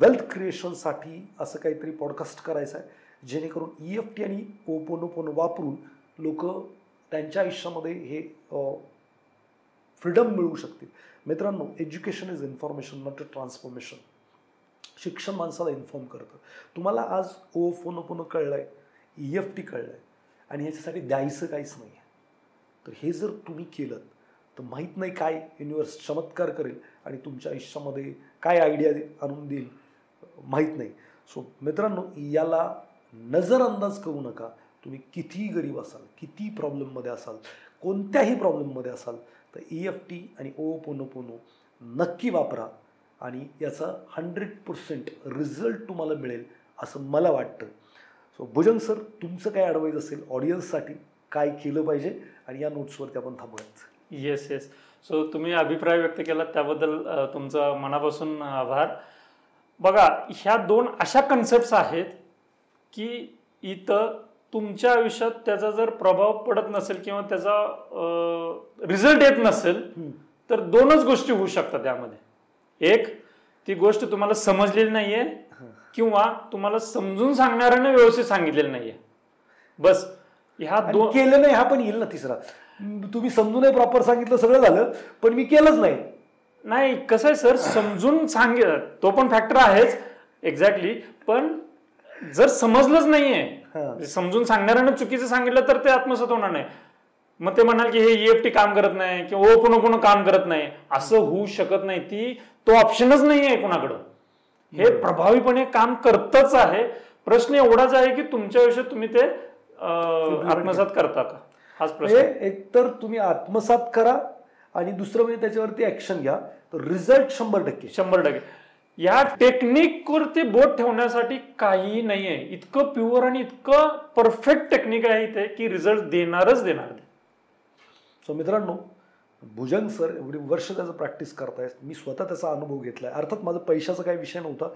वेल्थ क्रिएशनसाठी असं काहीतरी पॉडकास्ट करायचं आहे जेणेकरून EFT आणि ओपोनोपोनो वापरून लोक त्यांच्या आयुष्यामध्ये हे फ्रीडम मिळवू शकतील. मित्रांनो, education is information not a transformation. शिक्षण माणसाला इन्फॉर्म करतं. तुम्हाला आज ओपोनोपोनो कळलंय, EFT कळलंय आणि ह्याच्यासाठी द्यायचं काहीच नाही आहे. तर हे जर तुम्ही केलं तर माहीत नाही काय युनिवर्स चमत्कार करेल आणि तुमच्या आयुष्यामध्ये काय आयडिया आणून देईल माहीत नाही. सो मित्रांनो, याला नजरअंदाज करू नका. तुम्ही कितीही गरीब असाल, किती प्रॉब्लेममध्ये असाल, कोणत्याही प्रॉब्लेममध्ये असाल तर EFT आणि ओपोनोपोनो नक्की वापरा आणि याचा 100% रिझल्ट तुम्हाला मिळेल असं मला वाटतं. सो भुजंग सर, तुमचं काय ॲडवाईस असेल ऑडियन्ससाठी, काय केलं पाहिजे आणि या नोट्सवरती आपण थांबूयात. येस. सो तुम्ही अभिप्राय व्यक्त केला त्याबद्दल तुमचा मनापासून आभार. बघा, ह्या 2 अशा कन्सेप्ट्स आहेत की इथं तुमच्या आयुष्यात त्याचा जर प्रभाव पडत नसेल किंवा त्याचा रिझल्ट येत नसेल तर 2च गोष्टी होऊ शकतात त्यामध्ये. एक, ती गोष्ट तुम्हाला समजलेली नाहीये किंवा तुम्हाला समजून सांगणाऱ्याने व्यवस्थित सांगितलेलं नाहीये. बस ह्या 2 केलं नाही हा पण येईल ना तिसरा. तुम्ही समजून प्रॉपर सांगितलं, सगळं झालं, पण मी केलंच नाही. कसं आहे सर, समजून तो पण फॅक्टर आहेच एक्झॅक्टली. पण जर समजलंच नाहीये, समजून सांगणाऱ्यानं चुकीचं सांगितलं तर ते आत्मसात होणार नाही. मग ते म्हणाल की हे EFT काम करत नाही किंवा ओपोनोपोनो काम करत नाही, असं होऊ शकत नाही. तो ऑप्शनच नाहीये कोणाकडं. हे प्रभावीपणे काम करतच आहे. प्रश्न एवढाच आहे की तुमच्या आयुष्यात तुम्ही ते आत्मसात करता का, हाच प्रश्न. एक तर तुम्ही आत्मसात करा आणि दुसरं म्हणजे त्याच्यावरती ऍक्शन घ्या, तर रिझल्ट 100%. या टेक्निक वरती बोट ठेवण्यासाठी काही नाहीये. इतकं प्युअर आणि इतकं परफेक्ट टेक्निक आहे इथे की रिझल्ट देणारच देणार. सो मित्रांनो, भुजंग सर एवढी वर्ष त्याचं प्रॅक्टिस करतायत. मी स्वतः त्याचा अनुभव घेतला आहे. अर्थात माझा पैशाचा काही विषय नव्हता,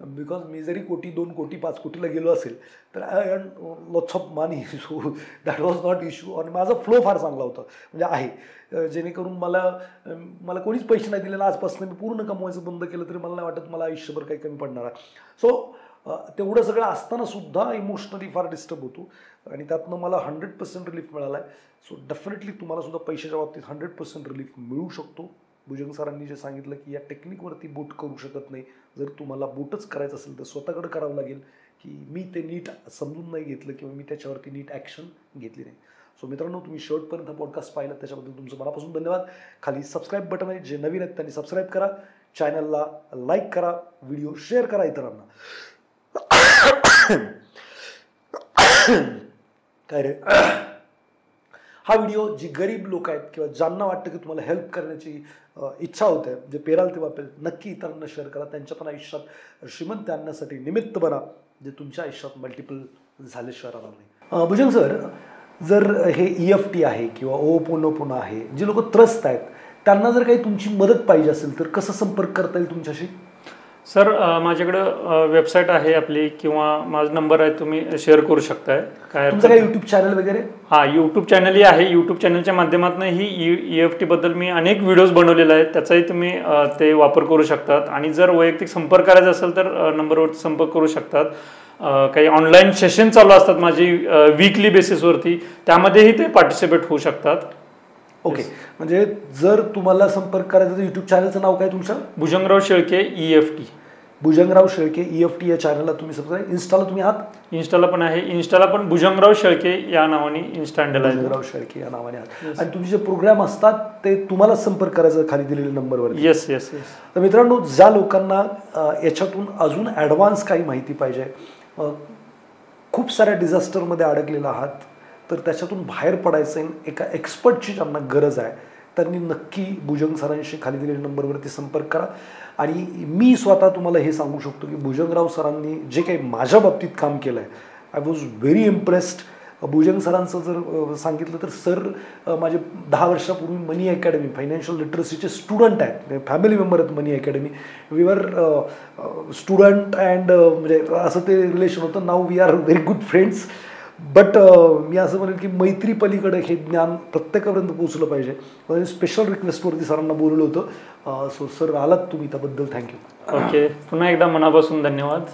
बिकॉज मी जरी 1 कोटी 2 कोटी 5 कोटीला गेलो असेल तर I earn lots of money, so that was not issue. आणि माझा फ्लो फार चांगला होता, म्हणजे आहे, जेणेकरून मला कोणीच पैसे नाही दिले. आजपासून मी पूर्ण कमवायचं बंद केलं तरी मला नाही वाटत मला आयुष्यभर काही कमी पडणार आहे. सो तेवढं सगळं असताना सुद्धा इमोशनली फार डिस्टर्ब होतो आणि त्यातनं मला 100% रिलीफ मिळाला आहे. सो डेफिनेटली तुम्हाला सुद्धा पैशाच्या बाबतीत 100% रिलीफ मिळू शकतो. भुजंग सरांनी जे सांगितलं की या टेक्निकवरती बूट करू शकत नाही. जर तुम्हाला बूटच करायचं असेल तर स्वतःकडे करावं लागेल की मी ते नीट समजून नाही घेतलं किंवा मी त्याच्यावरती नीट ॲक्शन घेतली नाही. सो मित्रांनो, तुम्ही शेवटपर्यंत हा पॉडकास्ट पाहिला त्याच्याबद्दल तुमचं मनापासून धन्यवाद. खाली सबस्क्राईब बटन आहे, जे नवीन आहेत त्यांनी सबस्क्राईब करा, चॅनलला लाईक करा, व्हिडिओ शेअर करा इतरांना. काय रे, हा व्हिडिओ जी गरीब लोक आहेत किंवा ज्यांना वाटतं की तुम्हाला हेल्प करण्याची इच्छा होते, जे पेराल ते वापेल, नक्की इतरांना शेअर करा. त्यांच्या पण आयुष्यात श्रीमंत आणण्यासाठी निमित्त बना, जे तुमच्या आयुष्यात मल्टिपल झाल्याशिवाय राहणार नाही. भुजंग सर, जर हे EFT आहे किंवा ओपोनोपोनो आहे, जे लोक त्रस्त आहेत त्यांना जर काही तुमची मदत पाहिजे असेल तर कसं संपर्क करता येईल तुमच्याशी? सर, माझ्याकडं वेबसाईट आहे आपली किंवा माझा नंबर आहे, तुम्ही शेअर करू शकताय. तुमचं काय यूट्यूब चॅनल वगैरे? यूट्यूब चॅनलही आहे. यूट्यूब चॅनलच्या माध्यमातून ही EFT बद्दल मी अनेक व्हिडिओज बनवलेले आहेत, त्याचाही तुम्ही ते वापर करू शकतात. आणि जर वैयक्तिक संपर्क करायचा असेल तर नंबरवर संपर्क करू शकतात. काही ऑनलाईन सेशन चालू असतात माझी वीकली बेसिसवरती, त्यामध्येही ते पार्टिसिपेट होऊ शकतात. ओके, म्हणजे जर तुम्हाला संपर्क करायचा तर युट्यूब चॅनलचं नाव काय तुमचं? भुजंगराव शेळके EFT. भुजंगराव शेळके EFT या चॅनलला तुम्ही सबस्क्राईब. इन्स्टाला तुम्ही आहात? इन्स्टाला पण आहे. इन्स्टाला पण भुजंगराव शेळके या नावाने इन्स्टा हँडल आहे. भुजंगराव शेळके या नावाने आहात. आणि तुमचे जे प्रोग्राम असतात ते तुम्हाला संपर्क करायचा खाली दिलेल्या नंबरवर. येस. तर मित्रांनो, ज्या लोकांना याच्यातून अजून ॲडव्हान्स काही माहिती पाहिजे, खूप साऱ्या डिझास्टरमध्ये अडकलेला आहात, तर त्याच्यातून बाहेर पडायचं एका एक्सपर्टची ज्यांना गरज आहे त्यांनी नक्की भुजंग सरांशी खाली दिलेल्या नंबरवरती संपर्क करा. आणि मी स्वतः तुम्हाला हे सांगू शकतो की भुजंगराव सरांनी जे काही माझ्या बाबतीत काम केलं आहे, I was very impressed. Bhujang सरांचं जर सांगितलं तर सर माझे 10 वर्षापूर्वी मनी अकॅडमी फायनान्शियल लिटरसीचे स्टुडंट आहेत, फॅमिली मेंबर आहेत money academy. We were student and म्हणजे असं ते रिलेशन होतं. Now we are very good friends. But मी असं म्हणेन की मैत्री पलीकडे हे ज्ञान प्रत्येकापर्यंत पोहोचलं पाहिजे. म्हणून स्पेशल रिक्वेस्टवरती सरांना बोलवलं होतं. सो सर आलात तुम्ही, त्याबद्दल थँक्यू. ओके, पुन्हा एकदा मनापासून धन्यवाद.